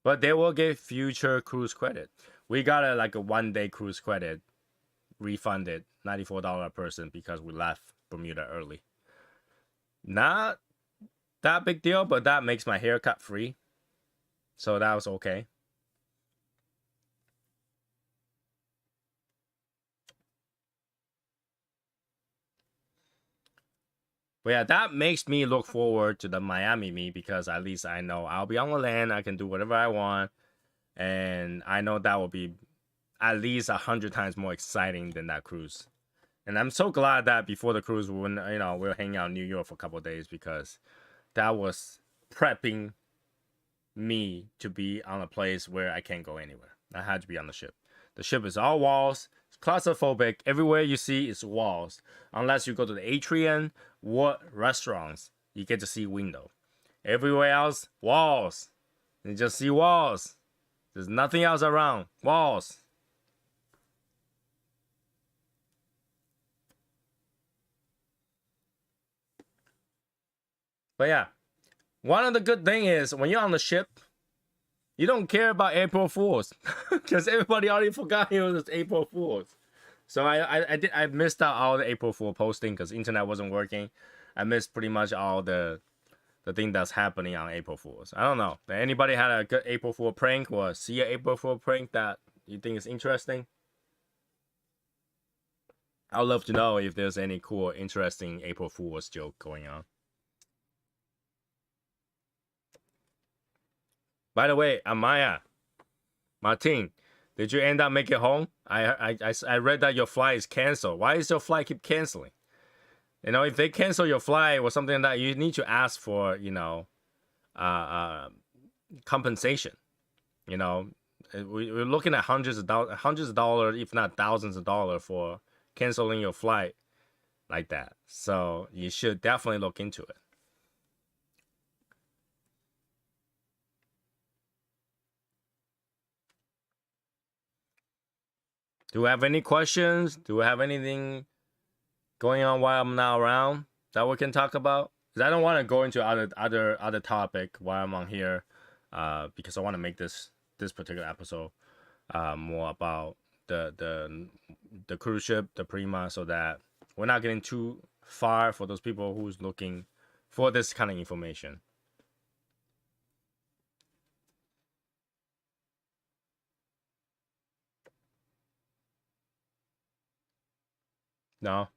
but they will give future cruise credit. We got a 1-day cruise credit refunded, $94 a person, because we left Bermuda early. Not that big deal, but that makes my haircut free. So that was okay. But yeah, that makes me look forward to the Miami me, because at least I know I'll be on the land. I can do whatever I want. And I know that will be at least 100 times more exciting than that cruise. And I'm so glad that before the cruise, we were hanging out in New York for a couple of days, because that was prepping me to be on a place where I can't go anywhere. I had to be on the ship. The ship is all walls. It's claustrophobic. Everywhere you see is walls. Unless you go to the atrium or restaurants, you get to see window. Everywhere else, walls. You just see walls. There's nothing else around. Walls. But yeah, one of the good thing is when you're on the ship, you don't care about April Fools, because everybody already forgot it was April Fools. So I missed out all the April Fool posting because internet wasn't working. I missed pretty much all the thing that's happening on April Fools. I don't know. Did anybody had a good April Fool prank or see an April Fool prank that you think is interesting? I'd love to know if there's any cool, interesting April Fool's joke going on. By the way, Amaya, Martin, did you end up making it home? I read that your flight is canceled. Why is your flight keep canceling? You know, if they cancel your flight or something like that, you need to ask for, compensation. You know, we're looking at hundreds of dollars, if not thousands of dollars for canceling your flight like that. So you should definitely look into it. Do we have any questions? Do we have anything going on while I'm not around that we can talk about? Because I don't want to go into other topic while I'm on here, because I want to make this particular episode more about the cruise ship, the Prima, so that we're not getting too far for those people who's looking for this kind of information. No.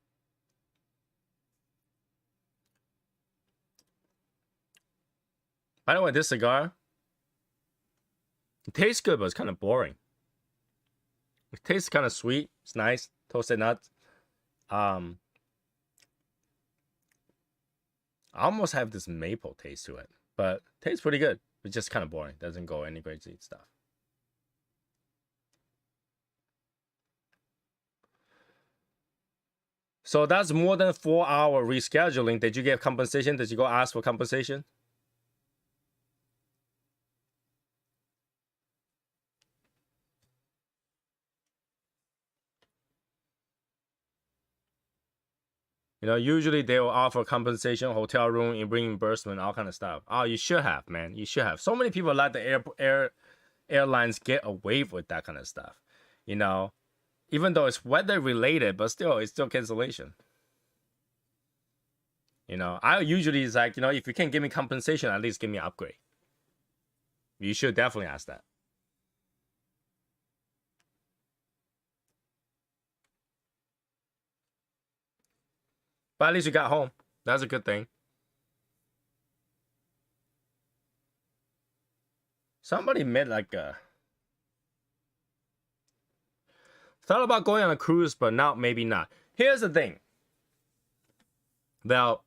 By the way, this cigar, it tastes good, but it's kind of boring. It tastes kind of sweet. It's nice. Toasted nuts. I almost have this maple taste to it, but it tastes pretty good. It's just kind of boring. Doesn't go any crazy stuff. So that's more than 4-hour rescheduling. Did you get compensation? Did you go ask for compensation? You know, usually they will offer compensation, hotel room, reimbursement, all kind of stuff. Oh, you should have, man. You should have. So many people let the airlines get away with that kind of stuff. You know, even though it's weather related, but still, it's still cancellation. You know, I usually is like, you know, if you can't give me compensation, at least give me an upgrade. You should definitely ask that. But at least you got home. That's a good thing. Somebody made like a... Thought about going on a cruise, but now maybe not. Here's the thing. Now,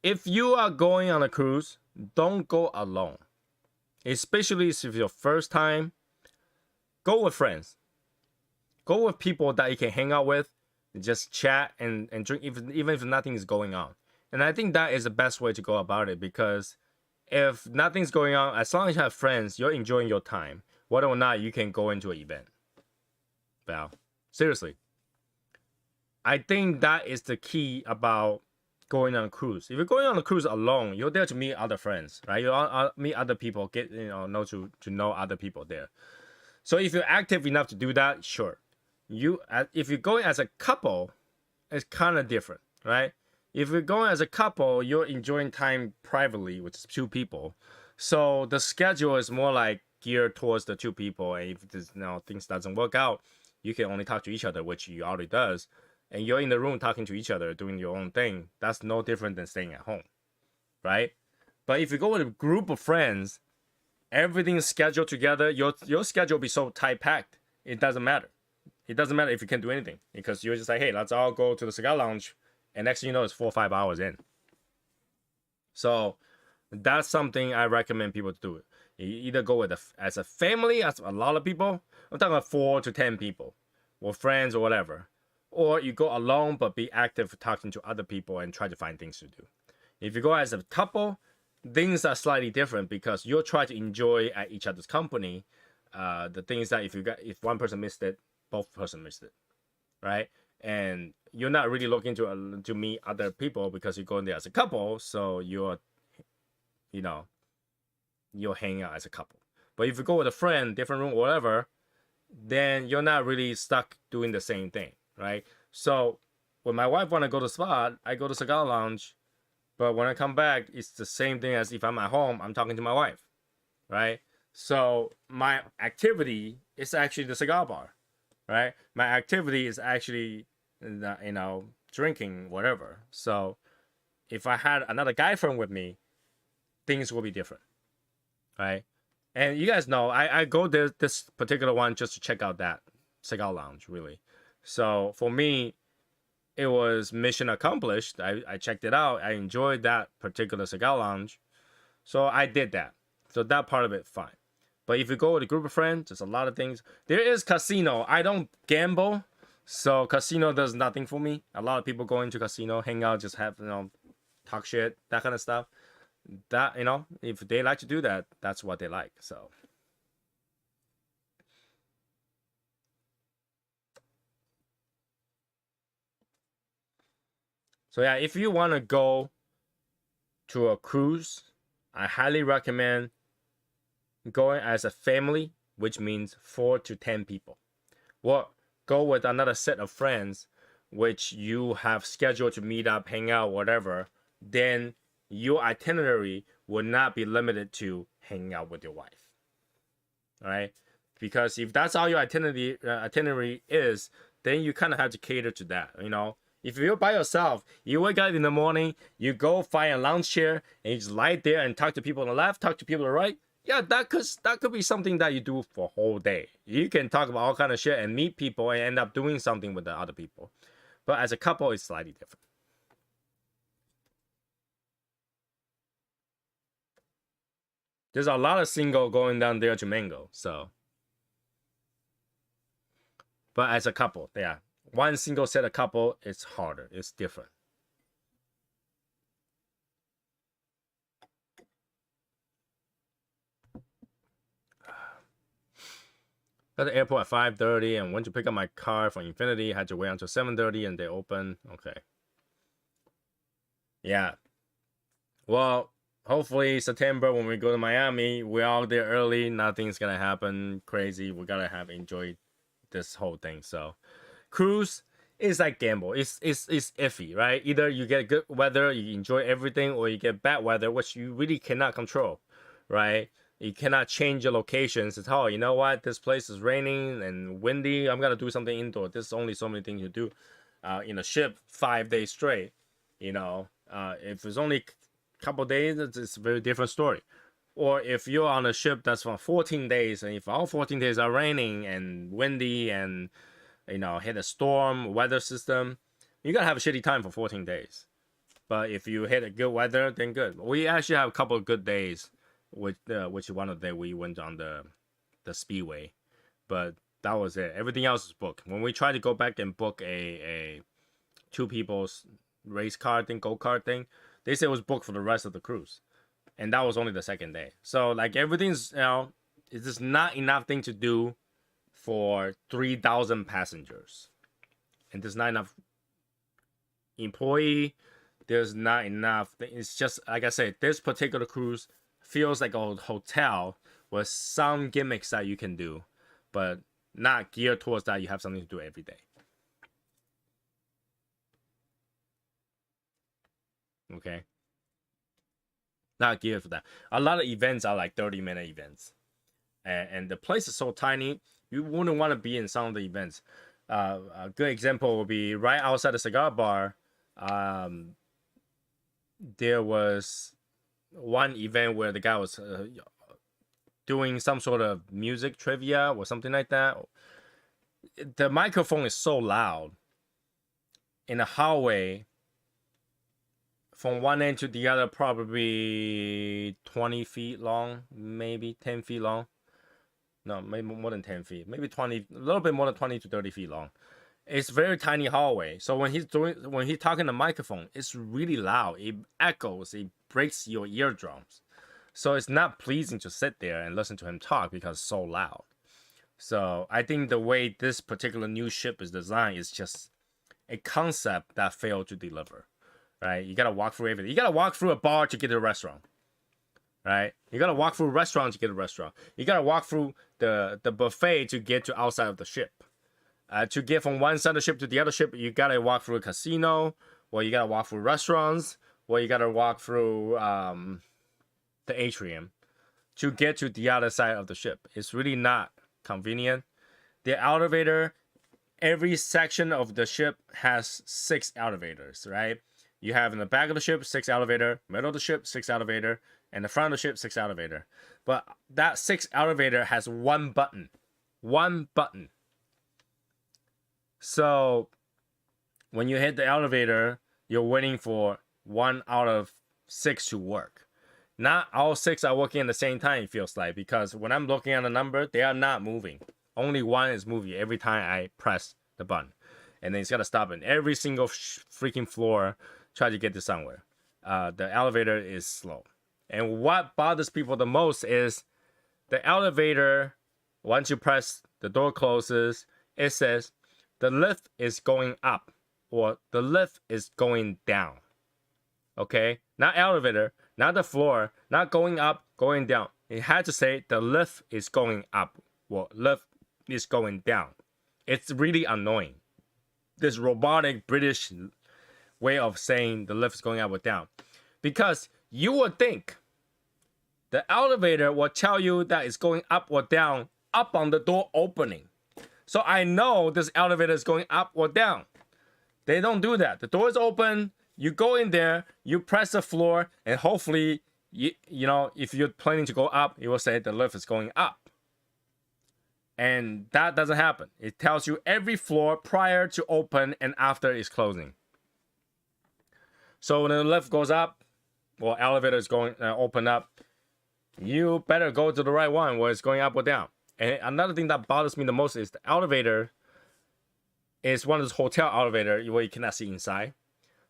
if you are going on a cruise, don't go alone. Especially if it's your first time. Go with friends. Go with people that you can hang out with. Just chat and drink, even if nothing is going on. And I think that is the best way to go about it, because if nothing's going on, as long as you have friends, you're enjoying your time. Whether or not you can go into an event. Well, seriously. I think that is the key about going on a cruise. If you're going on a cruise alone, you're there to meet other friends, right? You meet other people, get to know other people there. So if you're active enough to do that, sure. If you're going as a couple, it's kind of different, right? If you're going as a couple, you're enjoying time privately with 2 people. So the schedule is more like geared towards the 2 people. And if things doesn't work out, you can only talk to each other, which you already does. And you're in the room talking to each other, doing your own thing. That's no different than staying at home, right? But if you go with a group of friends, everything's scheduled together. Your schedule will be so tight packed. It doesn't matter. It doesn't matter if you can't do anything, because you're just like, hey, let's all go to the cigar lounge, and next thing you know, it's 4 or 5 hours in. So that's something I recommend people to do. You either go with as a family, as a lot of people. I'm talking about 4 to 10 people, or friends or whatever. Or you go alone, but be active, talking to other people and try to find things to do. If you go as a couple, things are slightly different, because you'll try to enjoy at each other's company. The things that if one person missed it, both person missed it, right? And you're not really looking to meet other people, because you're going there as a couple, so you're hanging out as a couple. But if you go with a friend, different room, whatever, then you're not really stuck doing the same thing, right? So when my wife want to go to the spot, I go to cigar lounge, but when I come back, it's the same thing as if I'm at home, I'm talking to my wife, right? So my activity is actually the cigar bar. Right? My activity is actually, drinking, whatever. So if I had another guy friend with me, things will be different. Right? And you guys know, I go there, this particular one, just to check out that cigar lounge, really. So for me, it was mission accomplished. I checked it out. I enjoyed that particular cigar lounge. So I did that. So that part of it, fine. But if you go with a group of friends, there's a lot of things. There is casino. I don't gamble, so casino does nothing for me. A lot of people go into casino, hang out, just have, talk shit, that kind of stuff. That, if they like to do that, that's what they like. So yeah, if you want to go to a cruise, I highly recommend going as a family, which means 4 to 10 people. Or go with another set of friends, which you have scheduled to meet up, hang out, whatever. Then your itinerary will not be limited to hanging out with your wife. All right? Because if that's all your itinerary is, then you kind of have to cater to that, If you're by yourself, you wake up in the morning, you go find a lounge chair, and you just lie there and talk to people on the left, talk to people on the right. Yeah, that could be something that you do for a whole day. You can talk about all kind of shit and meet people and end up doing something with the other people. But as a couple, it's slightly different. There's a lot of single going down there to Mango, so. But as a couple, yeah. One single set of couple, it's harder. It's different. Got the airport at 5:30 and went to pick up my car from Infinity. Had to wait until 7:30 and they open. Okay. Yeah. Well, hopefully September when we go to Miami, we're out there early. Nothing's gonna happen crazy. We gotta enjoy this whole thing. So, cruise is like gamble. It's iffy, right? Either you get good weather, you enjoy everything, or you get bad weather, which you really cannot control, right? You cannot change your locations. It's, you know what? This place is raining and windy. I'm gonna do something indoor. There's only so many things you do in a ship 5 days straight. If it's only a couple days, it's a very different story. Or if you're on a ship that's for 14 days, and if all 14 days are raining and windy and hit a storm weather system, you're gonna have a shitty time for 14 days. But if you hit a good weather, then good. We actually have a couple of good days, which one of the day we went on the speedway, but that was it. Everything else is booked. When we try to go back and book a 2 people's race car thing, go-kart thing, they said it was booked for the rest of the cruise, and that was only the second day. So like everything's it's just not enough thing to do for 3,000 passengers, and there's not enough employee. There's not enough. It's just like I said, this particular cruise feels like a hotel with some gimmicks that you can do, but not geared towards that. You have something to do every day. Okay, not geared for that. A lot of events are like 30-minute events, and the place is so tiny, you wouldn't want to be in some of the events. A good example would be right outside the cigar bar. There was one event where the guy was doing some sort of music trivia or something like that. The microphone is so loud in a hallway from one end to the other, probably 20 feet long, maybe 10 feet long. No, maybe more than 10 feet, maybe 20, a little bit more than 20 to 30 feet long. It's very tiny hallway. So when he's talking the microphone, it's really loud. It echoes, it breaks your eardrums. So it's not pleasing to sit there and listen to him talk because it's so loud. So I think the way this particular new ship is designed is just a concept that failed to deliver. Right? You gotta walk through everything. You gotta walk through a bar to get to a restaurant. Right? You gotta walk through a restaurant to get to a restaurant. You gotta walk through the buffet to get to outside of the ship. To get from one side of the ship to the other ship, you gotta walk through a casino, or you gotta walk through restaurants, or you gotta walk through the atrium to get to the other side of the ship. It's really not convenient. The elevator, every section of the ship has 6 elevators, right? You have in the back of the ship 6 elevator, middle of the ship 6 elevator, and the front of the ship 6 elevator. But that 6 elevator has one button. One button. So when you hit the elevator, you're waiting for 1 out of 6 to work. Not all 6 are working at the same time, it feels like, because when I'm looking at the number, they are not moving. Only one is moving every time I press the button. And then it's got to stop in every single freaking floor, try to get to somewhere. The elevator is slow. And what bothers people the most is the elevator, once you press, the door closes, it says the lift is going up or the lift is going down. Okay? Not elevator, not the floor, not going up, going down. It had to say the lift is going up or lift is going down. It's really annoying. This robotic British way of saying the lift is going up or down. Because you would think the elevator will tell you that it's going up or down up on the door opening. So I know this elevator is going up or down. They don't do that. The door is open, you go in there, you press the floor, and hopefully, you know, if you're planning to go up, it will say the lift is going up. And that doesn't happen. It tells you every floor prior to open and after it's closing. So when the lift goes up, or elevator is going open up, you better go to the right one where it's going up or down. And another thing that bothers me the most is the elevator is one of those hotel elevators where you cannot see inside.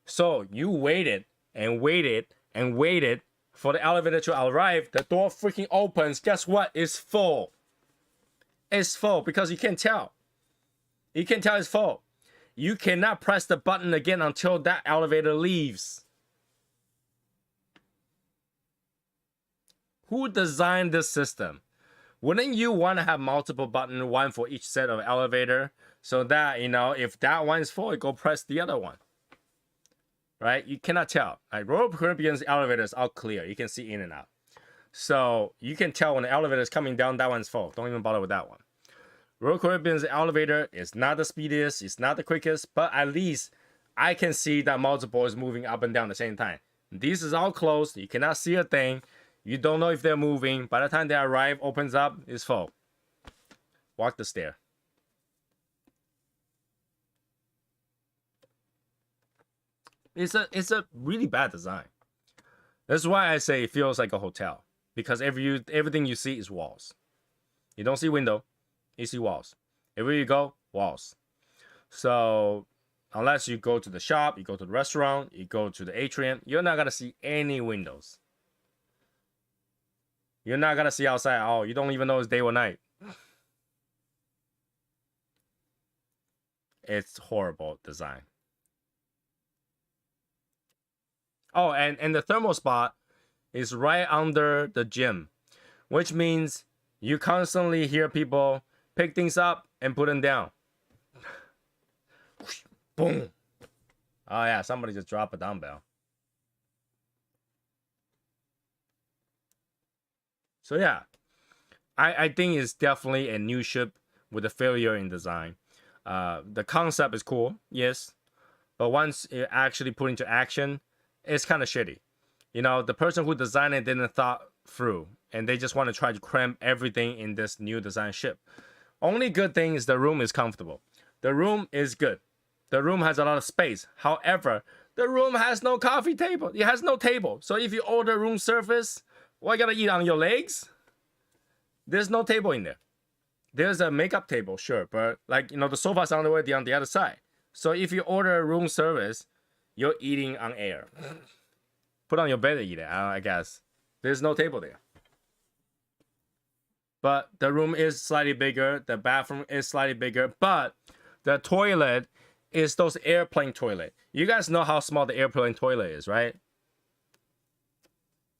So you waited and waited and waited for the elevator to arrive. The door freaking opens. Guess what? It's full. It's full because you can't tell. You can tell it's full. You cannot press the button again until that elevator leaves. Who designed this system? Wouldn't you want to have multiple buttons, one for each set of elevator, so that, you know, if that one is full, you go press the other one, right? You cannot tell. Like Royal Caribbean's elevators are clear. You can see in and out. So you can tell when the elevator is coming down, that one's full. Don't even bother with that one. Royal Caribbean's elevator is not the speediest, it's not the quickest, but at least I can see that multiple is moving up and down at the same time. This is all closed. You cannot see a thing. You don't know if they're moving. By the time they arrive, opens up, it's full. Walk the stair. It's a really bad design. That's why I say it feels like a hotel. Because everything you see is walls. You don't see window, you see walls. Everywhere you go, walls. So unless you go to the shop, you go to the restaurant, you go to the atrium, you're not gonna see any windows. You're not gonna see outside. Oh, you don't even know it's day or night. It's horrible design. Oh, and the thermal spot is right under the gym, which means you constantly hear people pick things up and put them down. Boom. Oh yeah, somebody just dropped a dumbbell. So yeah, I think it's definitely a new ship with a failure in design. The concept is cool, yes, but once it actually put into action, it's kind of shitty. You know, the person who designed it didn't thought through, and they just want to try to cram everything in this new design ship. Only good thing is the room is comfortable. The room is good. The room has a lot of space. However, the room has no coffee table. It has no table. So if you order room service, what you gotta eat on your legs? There's no table in there. There's a makeup table, sure, but like, you know, the sofa's on the way on the other side. So if you order room service, you're eating on air. Put on your bed and eat it, I guess. There's no table there. But the room is slightly bigger. The bathroom is slightly bigger. But the toilet is those airplane toilet. You guys know how small the airplane toilet is, right?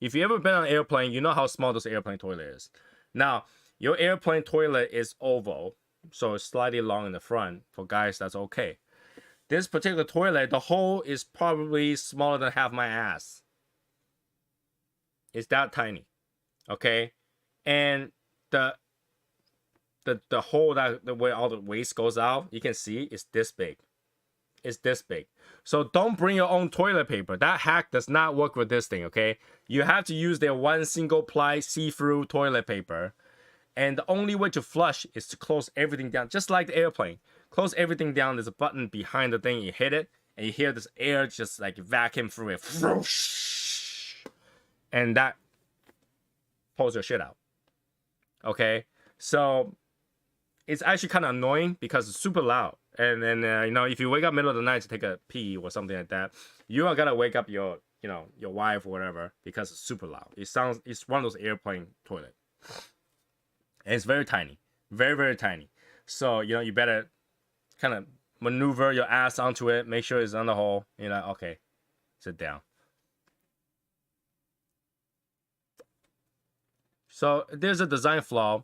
If you ever been on an airplane, you know how small this airplane toilet is. Now, your airplane toilet is oval, so it's slightly long in the front. For guys, that's okay. This particular toilet, the hole is probably smaller than half my ass. It's that tiny, okay? And the hole that where all the waste goes out, you can see is this big. It's this big. So don't bring your own toilet paper. That hack does not work with this thing, okay? You have to use their one single ply see-through toilet paper. And the only way to flush is to close everything down, just like the airplane. Close everything down. There's a button behind the thing. You hit it, and you hear this air just like vacuum through it. And that pulls your shit out. Okay, so it's actually kind of annoying because it's super loud. And then you know, if you wake up middle of the night to take a pee or something like that, you are gonna wake up your, you know, your wife or whatever because it's super loud. It's one of those airplane toilet, and it's very tiny, very very tiny. So you know, you better kind of maneuver your ass onto it, make sure it's on the hole. You're like, okay, sit down. So there's a design flaw,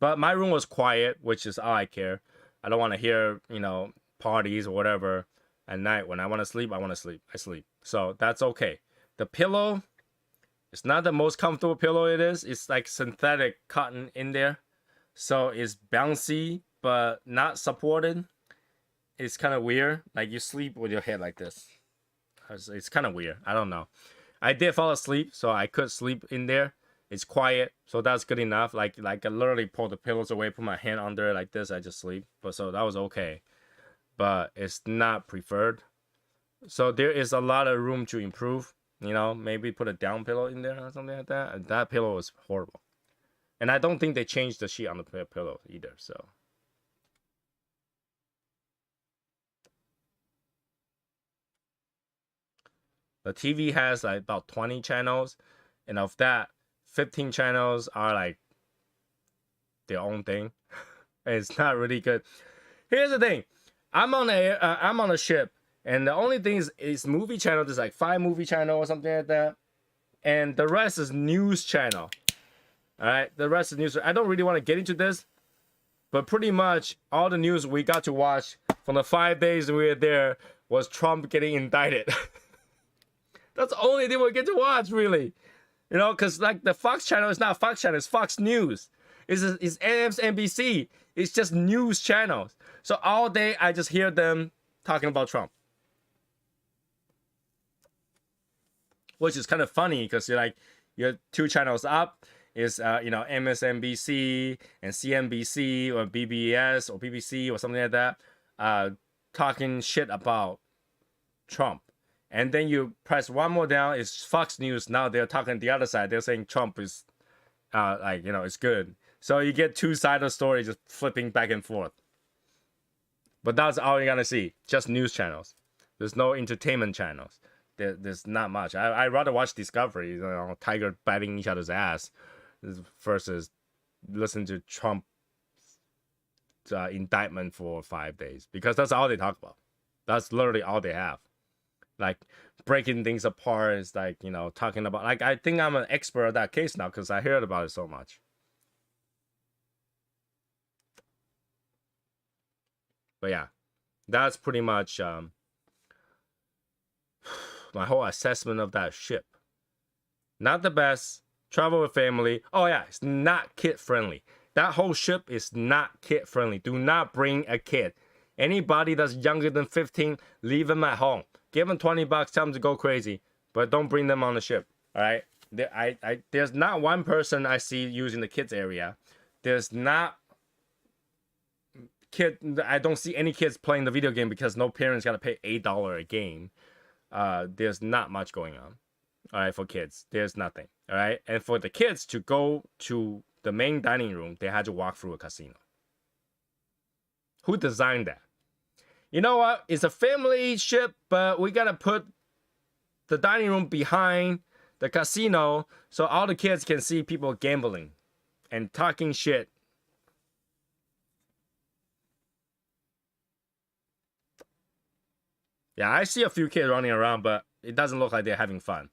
but my room was quiet, which is all I care. I don't want to hear, you know, parties or whatever at night. When I want to sleep, I want to sleep. I sleep. So that's okay. The pillow, it's not the most comfortable pillow it is. It's like synthetic cotton in there. So it's bouncy, but not supported. It's kind of weird. Like you sleep with your head like this. It's kind of weird. I don't know. I did fall asleep, so I could sleep in there. It's quiet, so that's good enough. Like I literally pull the pillows away, put my hand under it like this, I just sleep. But so that was okay. But it's not preferred. So there is a lot of room to improve. You know, maybe put a down pillow in there or something like that. And that pillow was horrible. And I don't think they changed the sheet on the pillow either, so. The TV has like about 20 channels, and of that, 15 channels are like their own thing. It's not really good. Here's the thing, I'm on a ship, and the only thing is movie channel. There's like 5 movie channel or something like that, and the rest is news channel. All right, the rest is news. I don't really want to get into this, but pretty much all the news we got to watch from the 5 days we were there was Trump getting indicted. That's the only thing we get to watch, really. You know, because like the Fox channel is not Fox channel, it's Fox News. It's MSNBC. It's just news channels. So all day I just hear them talking about Trump. Which is kind of funny because you're like, you're 2 channels up is, you know, MSNBC and CNBC or BBS or BBC or something like that, talking shit about Trump. And then you press one more down, it's Fox News. Now they're talking the other side. They're saying Trump is, like, you know, it's good. So you get 2 sides of the story just flipping back and forth. But that's all you're gonna see. Just news channels. There's no entertainment channels. There's not much. I'd rather watch Discovery, you know, tiger biting each other's ass, versus listen to Trump indictment for 5 days. Because that's all they talk about. That's literally all they have. Like breaking things apart is like, you know, talking about, like, I think I'm an expert at that case now because I heard about it so much. But yeah, that's pretty much my whole assessment of that ship. Not the best. Travel with family. Oh yeah, it's not kid friendly. That whole ship is not kid friendly. Do not bring a kid. Anybody that's younger than 15, leave them at home. Give them $20, tell them to go crazy, but don't bring them on the ship. All right. There's not one person I see using the kids area. There's not I don't see any kids playing the video game because no parents gotta pay $8 a game. There's not much going on. All right, for kids, there's nothing. All right, and for the kids to go to the main dining room, they had to walk through a casino. Who designed that? You know what? It's a family ship, but we gotta put the dining room behind the casino so all the kids can see people gambling and talking shit. Yeah, I see a few kids running around, but it doesn't look like they're having fun.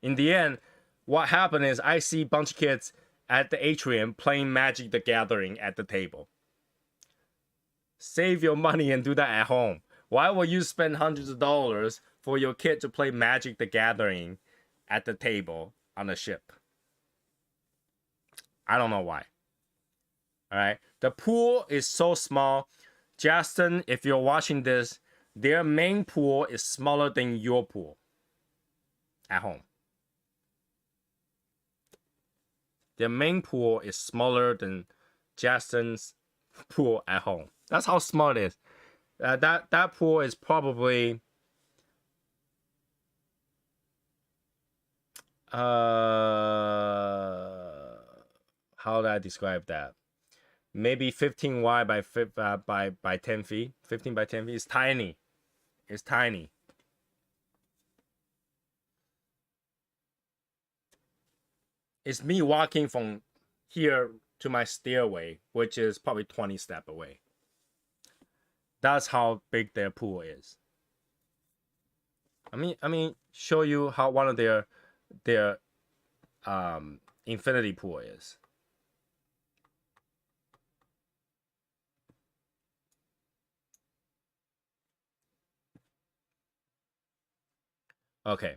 In the end, what happened is I see a bunch of kids at the atrium playing Magic the Gathering at the table. Save your money and do that at home. Why will you spend hundreds of dollars for your kid to play Magic the Gathering at the table on a ship? I don't know why. All right. The pool is so small. Justin, if you're watching this, their main pool is smaller than your pool at home. Their main pool is smaller than Justin's pool at home. That's how small it is. That pool is probably how do I describe that? Maybe 15 wide by 10 feet. 15 by 10 feet. It's tiny. It's tiny. It's me walking from here to my stairway, which is probably 20 steps away. That's how big their pool is. I mean, show you how one of their infinity pool is. Okay.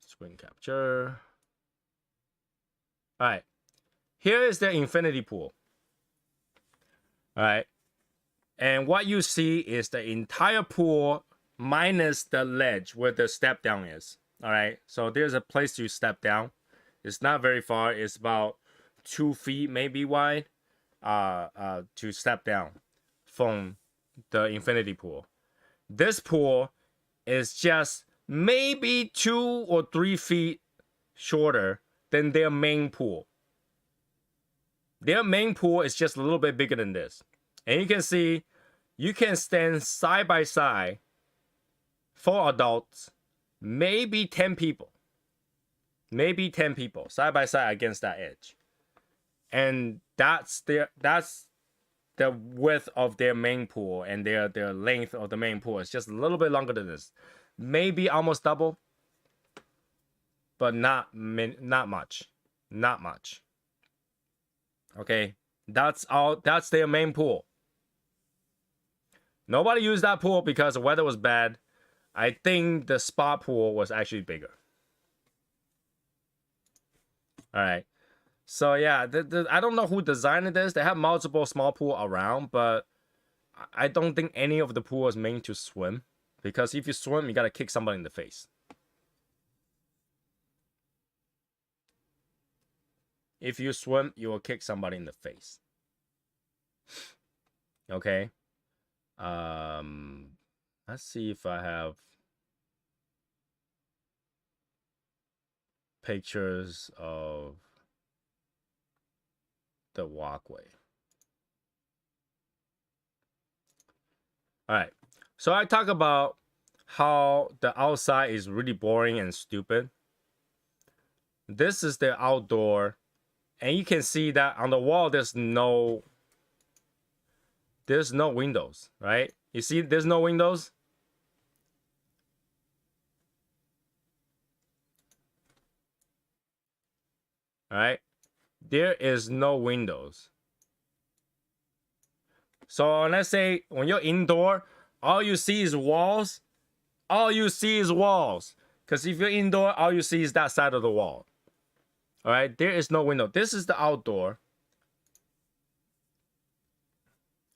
Screen capture. All right. Here is the infinity pool. All right. And what you see is the entire pool minus the ledge where the step down is. All right. So there's a place to step down. It's not very far. It's about 2 feet maybe wide to step down from the infinity pool. This pool is just maybe 2 or 3 feet shorter than their main pool. Their main pool is just a little bit bigger than this. And you can see, you can stand side by side, 4 adults, maybe 10 people. Maybe 10 people side by side against that edge. And that's the width of their main pool, and their length of the main pool is just a little bit longer than this. Maybe almost double, but not much. Not much. Okay, that's their main pool. Nobody used that pool because the weather was bad. I think the spa pool was actually bigger. All right. So yeah, I don't know who designed this. They have multiple small pool around, but I don't think any of the pool is meant to swim. Because if you swim, you gotta kick somebody in the face. If you swim, you will kick somebody in the face. Okay. Let's see if I have pictures of the walkway. All right. So I talk about how the outside is really boring and stupid. This is the outdoor, and you can see that on the wall there's no windows, right? You see there's no windows? All right? There is no windows. So let's say when you're indoor, all you see is walls. All you see is walls. Because if you're indoor, all you see is that side of the wall. All right, there is no window. This is the outdoor.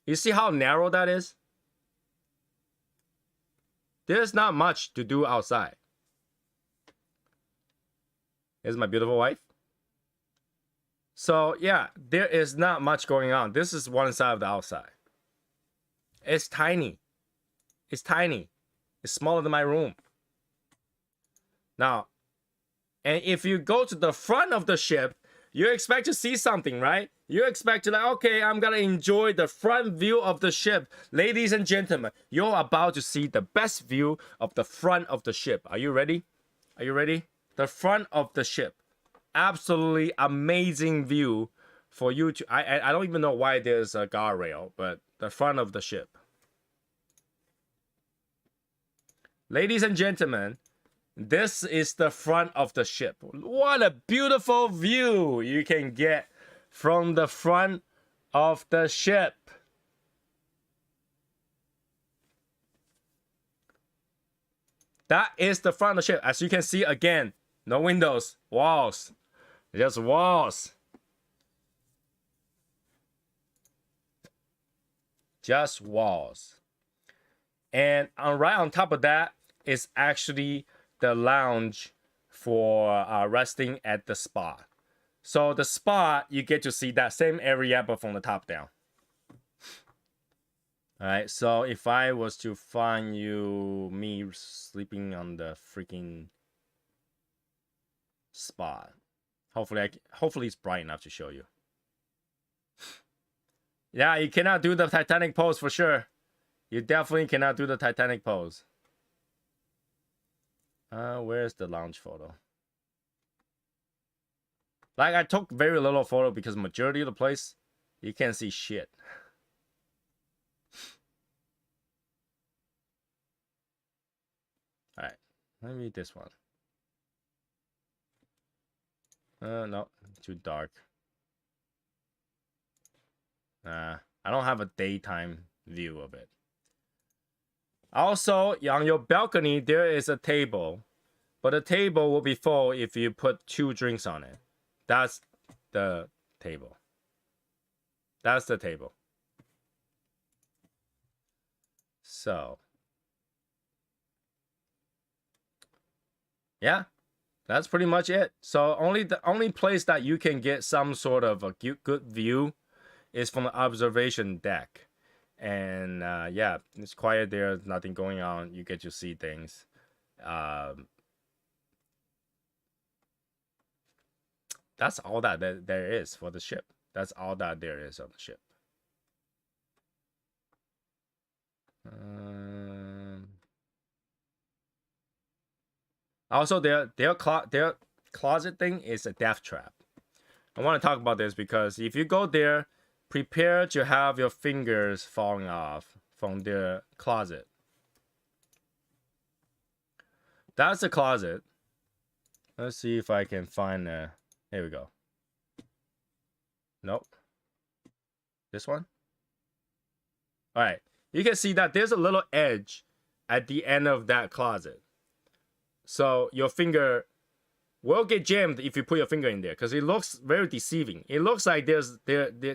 You see how narrow that is? There's not much to do outside. Here's my beautiful wife. So yeah, there is not much going on. This is one side of the outside. It's tiny. It's tiny. It's smaller than my room. Now, and if you go to the front of the ship, you expect to see something, right? You expect to like, okay, I'm gonna enjoy the front view of the ship. Ladies and gentlemen, you're about to see the best view of the front of the ship. Are you ready? Are you ready? The front of the ship. Absolutely amazing view for you to... I don't even know why there's a guardrail, but the front of the ship. Ladies and gentlemen, this is the front of the ship. What a beautiful view you can get from the front of the ship. That is the front of the ship. As you can see again, no windows, walls. Just walls. Just walls. And right on top of that is actually the lounge for resting at the spa. So the spa, you get to see that same area but from the top down. All right, so if I was to find you me sleeping on the freaking spot, hopefully hopefully it's bright enough to show you. Yeah, you cannot do the Titanic pose for sure. You definitely cannot do the Titanic pose. Where's the lounge photo? Like, I took very little photo because majority of the place, you can't see shit. Alright, maybe this one. No, too dark. I don't have a daytime view of it. Also, on your balcony, there is a table. But the table will be full if you put 2 drinks on it. That's the table. That's the table. So. Yeah. That's pretty much it. So the only place that you can get some sort of a good view is from the observation deck. And yeah, it's quiet there. Nothing going on. You get to see things. That's all that there is for the ship. That's all that there is on the ship. Also, their closet thing is a death trap. I want to talk about this because if you go there, prepare to have your fingers falling off from their closet. That's the closet. Let's see if I can find a... Here we go. Nope. This one? Alright. You can see that there's a little edge at the end of that closet. So your finger will get jammed if you put your finger in there because it looks very deceiving. It looks like there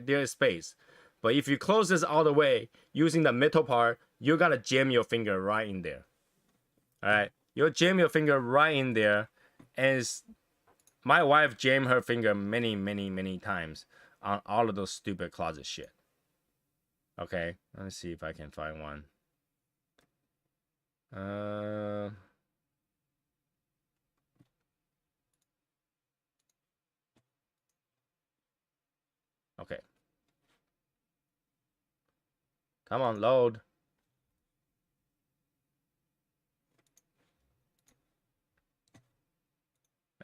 is space. But if you close this all the way using the middle part, you're gonna jam your finger right in there. Alright? You'll jam your finger right in there. And my wife jammed her finger many times on all of those stupid closet shit. Okay, let's see if I can find one. Okay. Come on, load.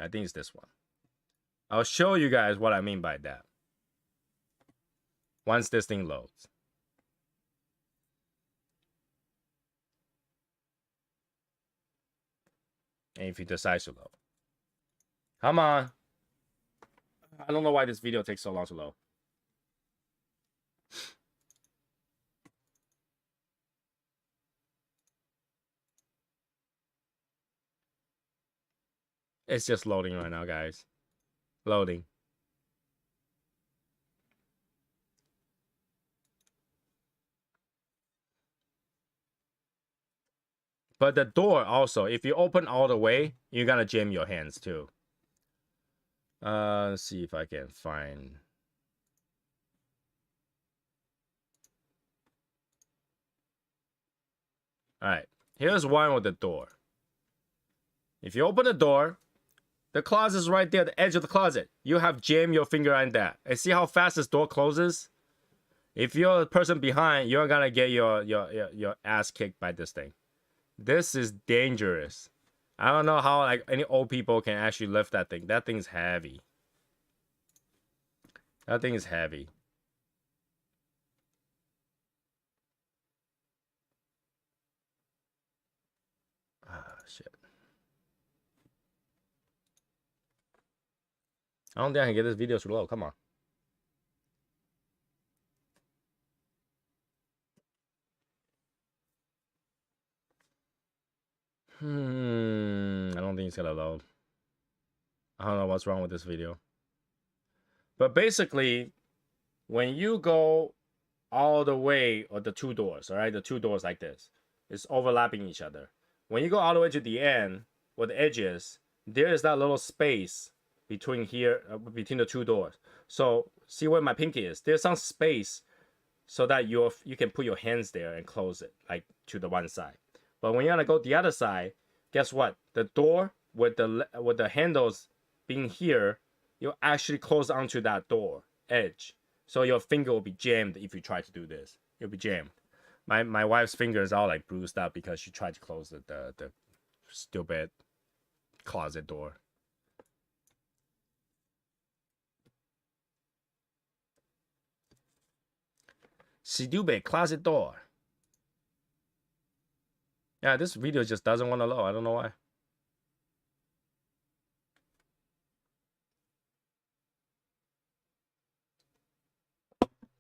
I think it's this one. I'll show you guys what I mean by that once this thing loads. And if you decide to load. Come on. I don't know why this video takes so long to load. It's just loading right now, guys. Loading. But the door also, if you open all the way, you're gonna jam your hands too. Let's see if I can find. Alright, here's one with the door. If you open the door, the closet is right there, the edge of the closet. You have jammed your finger on that. And see how fast this door closes? If you're the person behind, you're gonna get your ass kicked by this thing. This is dangerous. I don't know how like any old people can actually lift that thing. That thing's heavy. That thing is heavy. Ah, shit. I don't think I can get this video too low. Come on. I don't think it's gonna load. I don't know what's wrong with this video. But basically, when you go all the way, or the 2 doors, all right? The 2 doors like this. It's overlapping each other. When you go all the way to the end, where the edge is, there is that little space between here, between the 2 doors. So, see where my pinky is? There's some space so that you can put your hands there and close it like to the one side. But when you want to go the other side, guess what? The door with the handles being here, you'll actually close onto that door edge. So your finger will be jammed if you try to do this. You'll be jammed. My wife's fingers are like bruised up because she tried to close the stupid closet door. Stupid closet door. Yeah, this video just doesn't want to load. I don't know why.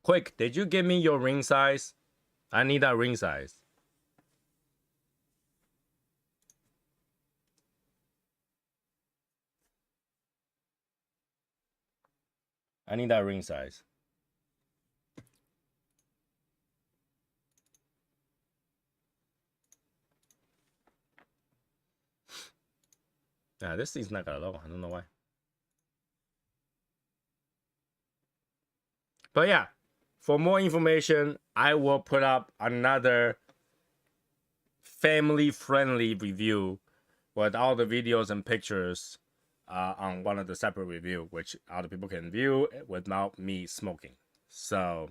Quick, did you give me your ring size? I need that ring size. I need that ring size. Nah, this thing's not gonna load. I don't know why. But yeah, for more information, I will put up another family-friendly review with all the videos and pictures on one of the separate review, which other people can view without me smoking. So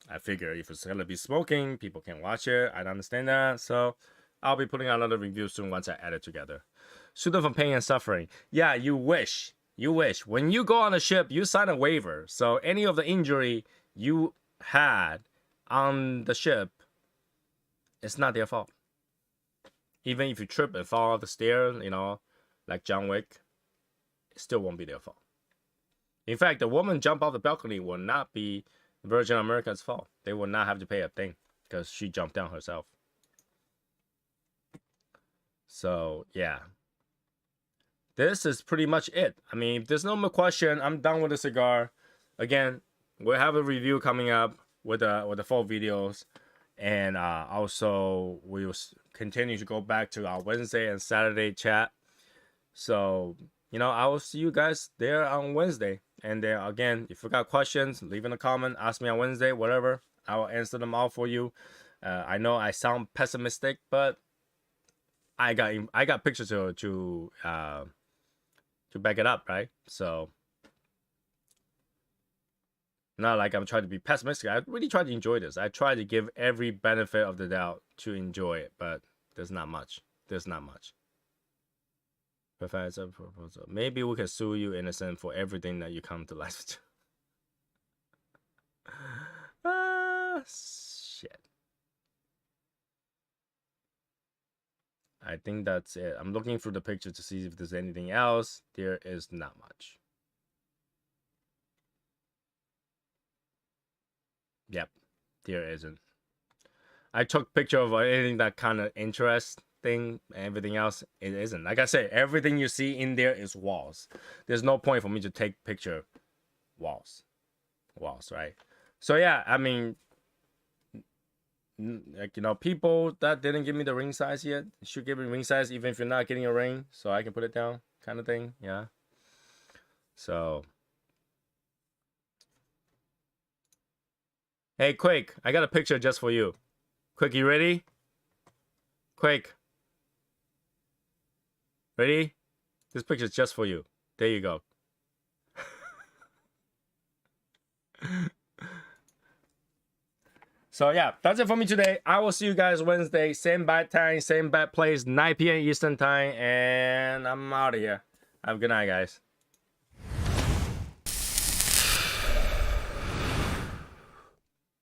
I figure if it's gonna be smoking, people can watch it. I understand that. So I'll be putting out another review soon once I add it together. Suited for pain and suffering. Yeah, you wish. You wish. When you go on a ship, you sign a waiver. So any of the injury you had on the ship, it's not their fault. Even if you trip and fall off the stairs, you know, like John Wick, it still won't be their fault. In fact, the woman jump off the balcony will not be Virgin America's fault. They will not have to pay a thing because she jumped down herself. So, yeah. This is pretty much it. I mean, if there's no more question, I'm done with the cigar. Again, we'll have a review coming up with the full videos. And also, we will continue to go back to our Wednesday and Saturday chat. So, you know, I will see you guys there on Wednesday. And then, again, if you got questions, leave in a comment. Ask me on Wednesday, whatever. I will answer them all for you. I know I sound pessimistic, but I got pictures to back it up, right? So, not like I'm trying to be pessimistic. I really try to enjoy this. I try to give every benefit of the doubt to enjoy it, but there's not much. There's not much. Professor proposal. Maybe we can sue you, innocent, for everything that you come to life to. Shit. I think that's it. I'm looking through the picture to see if there's anything else. There is not much. Yep, there isn't. I took picture of anything that kind of interesting. Everything else, it isn't. Like I said, everything you see in there is walls. There's no point for me to take picture walls, right? So yeah, I mean, like, you know, people that didn't give me the ring size yet should give me ring size, even if you're not getting a ring, so I can put it down, kind of thing. Yeah. So, hey, Quake, I got a picture just for you. Quake, you ready? Quake, ready? This picture's just for you. There you go. So yeah, that's it for me today. I will see you guys Wednesday. Same bad time, same bad place, 9 p.m. Eastern time. And I'm out of here. Have a good night, guys.